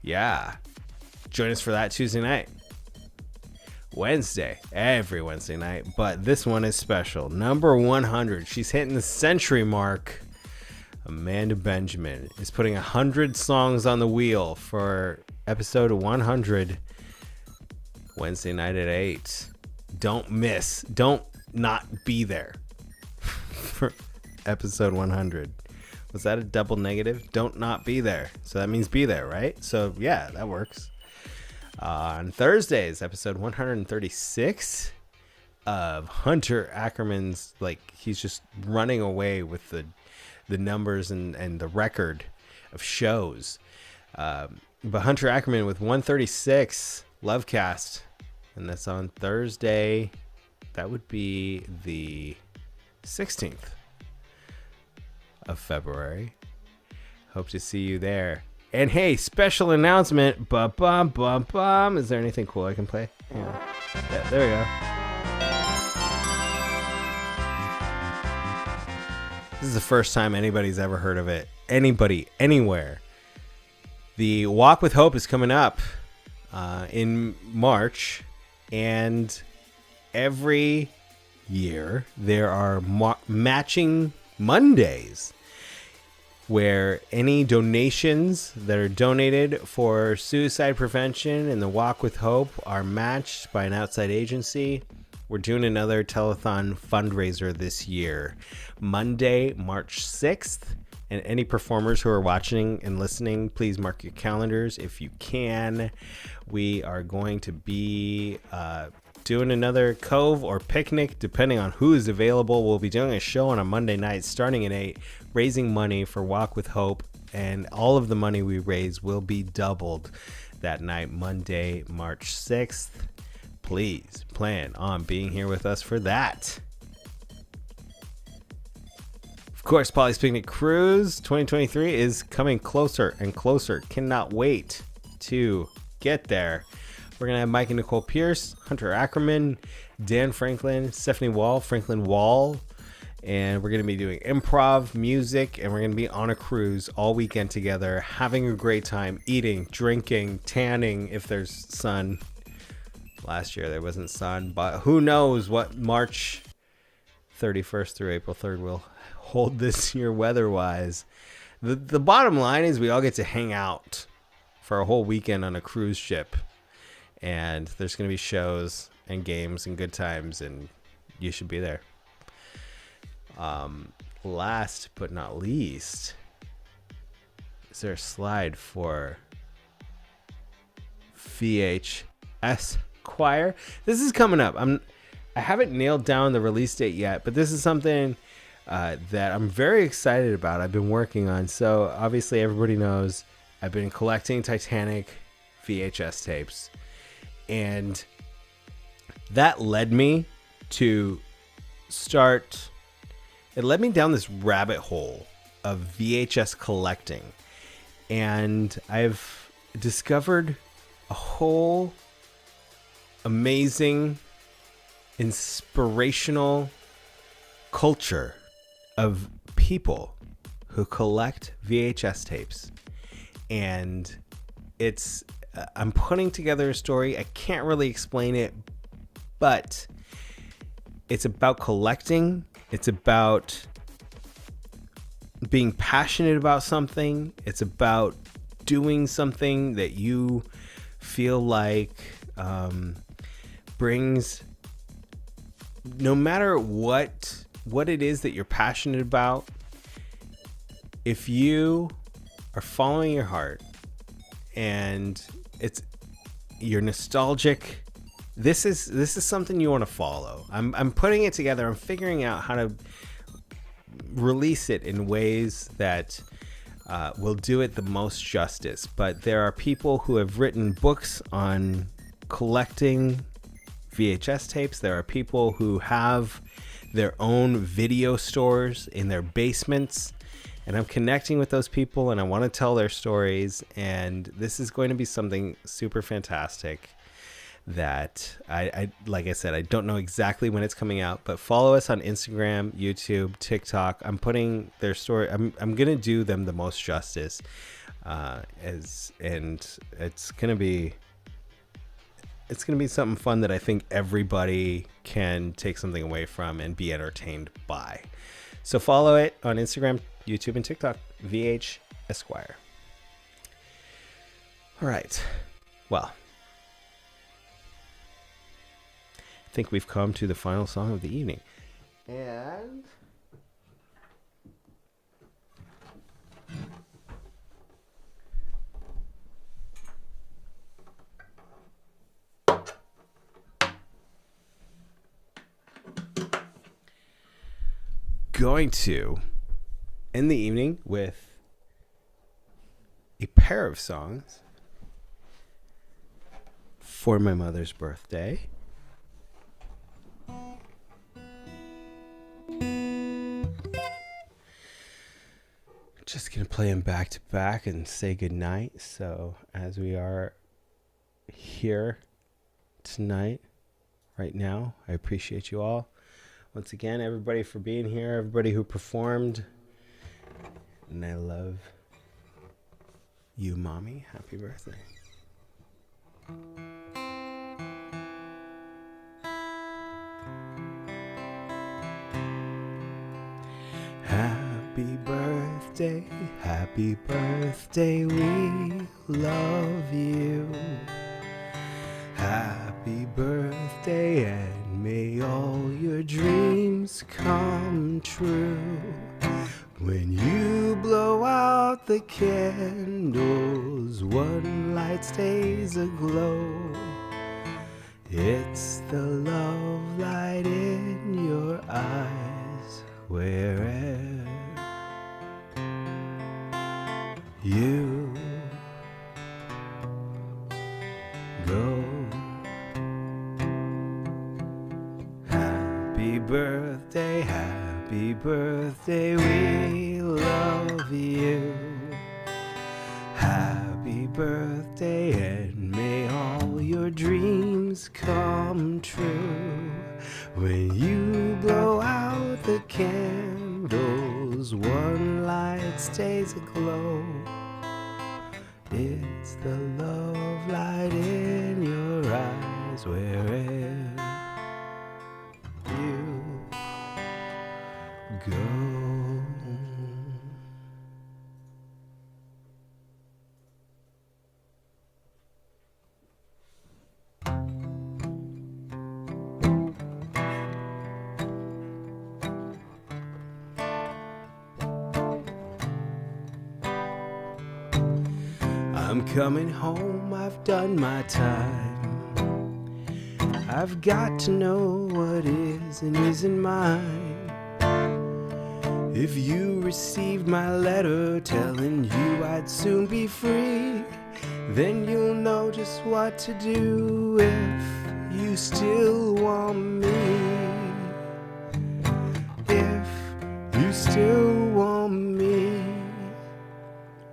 yeah, join us for that Tuesday night. Wednesday, every Wednesday night, but this one is special. Number 100. She's hitting the century mark. Amanda Benjamin is putting 100 songs on the wheel for episode 100. Wednesday night at 8. Don't miss. Don't not be there for episode 100 Was that a double negative? Don't not be there. So that means be there, right? So yeah, that works. On Thursdays, episode 136 of Hunter Ackerman's, like, he's just running away with the numbers and the record of shows. But Hunter Ackerman with 136 Lovecast, and that's on Thursday. That would be the 16th of February. Hope to see you there. And hey, special announcement. Ba-bum, bum, bum. Is there anything cool I can play? Yeah, there we go. This is the first time anybody's ever heard of it. Anybody, anywhere. The Walk with Hope is coming up in March. And every year there are matching Mondays, where any donations that are donated for suicide prevention and the Walk with Hope are matched by an outside agency. We're doing another telethon fundraiser this year, Monday, March 6th. And any performers who are watching and listening, please mark your calendars if you can. We are going to be doing another cove or picnic, depending on who is available. We'll be doing a show on a Monday night starting at 8, raising money for Walk with Hope, and all of the money we raise will be doubled that night, Monday, March 6th. Please plan on being here with us for that. Of course, Paulie's Picnic Cruise 2023 is coming closer and closer. Cannot wait to get there. We're going to have Mike and Nicole Pierce, Hunter Ackerman, Dan Franklin, Stephanie Wall, Franklin Wall, and we're going to be doing improv, music, and we're going to be on a cruise all weekend together, having a great time, eating, drinking, tanning if there's sun. Last year there wasn't sun, but who knows what March 31st through April 3rd will hold this year weather-wise. The bottom line is we all get to hang out for a whole weekend on a cruise ship. And there's going to be shows and games and good times, and you should be there. Last but not least, is there a slide for VHS Choir? This is coming up. I haven't nailed down the release date yet, but this is something that I'm very excited about. I've been working on. So obviously everybody knows I've been collecting Titanic VHS tapes. And that led me to it led me down this rabbit hole of VHS collecting. And I've discovered a whole amazing, inspirational culture of people who collect VHS tapes. And I'm putting together a story. I can't really explain it, but it's about collecting. It's about being passionate about something. It's about doing something that you feel like brings, no matter what it is that you're passionate about, if you are following your heart and you're nostalgic, this is something you want to follow. I'm putting it together. I'm figuring out how to release it in ways that will do it the most justice. But there are people who have written books on collecting VHS tapes. There are people who have their own video stores in their basements. And I'm connecting with those people, and I want to tell their stories. And this is going to be something super fantastic that I like I said, I don't know exactly when it's coming out, but follow us on Instagram, YouTube, TikTok. I'm putting their story. I'm going to do them the most justice. And it's going to be something fun that I think everybody can take something away from and be entertained by. So follow it on Instagram, YouTube, and TikTok, VH Esquire. All right. Well, I think we've come to the final song of the evening. And going to end the evening with a pair of songs for my mother's birthday. Just gonna play them back to back and say goodnight. So as we are here tonight, right now, I appreciate you all. Once again, everybody for being here, everybody who performed. And I love you, Mommy. Happy birthday. Happy birthday, we love you. Happy birthday, and may all your dreams come true. When you blow out the candles, one light stays aglow. It's the love light in your eyes, wherever you go. Happy birthday, we love you. Happy birthday, and may all your dreams come true. When you blow out the candles, one light stays aglow. It's the love light in your eyes, wherever you go. I'm coming home, I've done my time. I've got to know what is and isn't mine. If you received my letter telling you I'd soon be free, then you'll know just what to do if you still want me. If you still want me.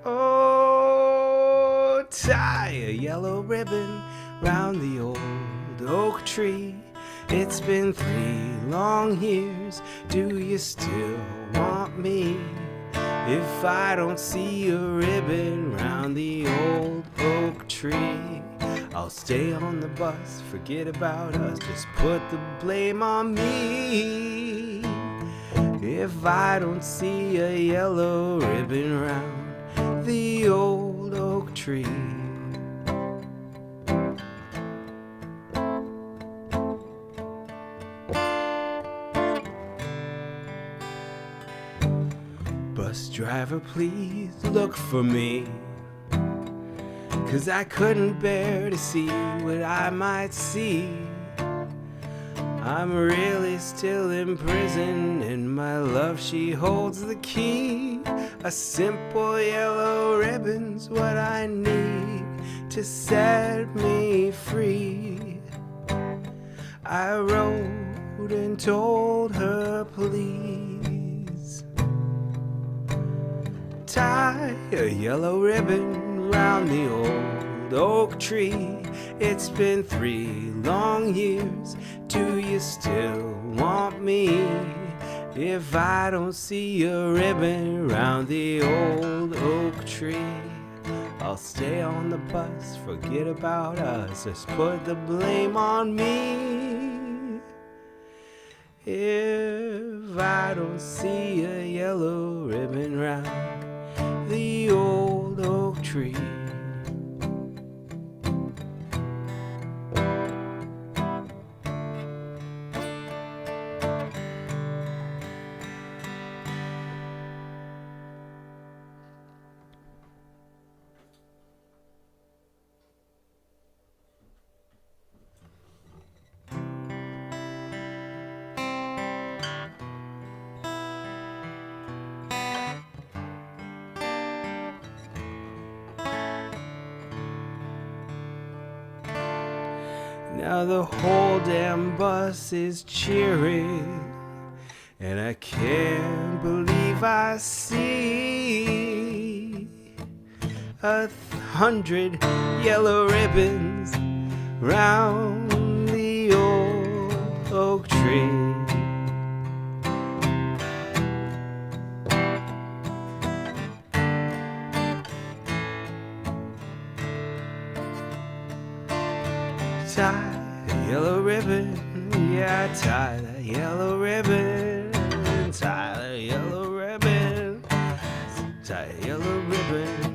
Oh, tie a yellow ribbon round the old oak tree. It's been 3 long years. Do you still want me? If I don't see a ribbon round the old oak tree, I'll stay on the bus, forget about us, just put the blame on me. If I don't see a yellow ribbon round the old oak tree. Bus driver, please look for me, 'cause I couldn't bear to see what I might see. I'm really still in prison, and my love, she holds the key. A simple yellow ribbon's what I need to set me free. I wrote and told her, please tie a yellow ribbon round the old oak tree. It's been 3 long years. Do you still want me? If I don't see a ribbon round the old oak tree, I'll stay on the bus, forget about us, just put the blame on me. If I don't see a yellow ribbon round the old oak tree. Now the whole damn bus is cheering, and I can't believe I see 100 yellow ribbons round the old oak tree. Tie a yellow ribbon, yeah, tie that yellow ribbon, tie a yellow ribbon, tie a yellow ribbon.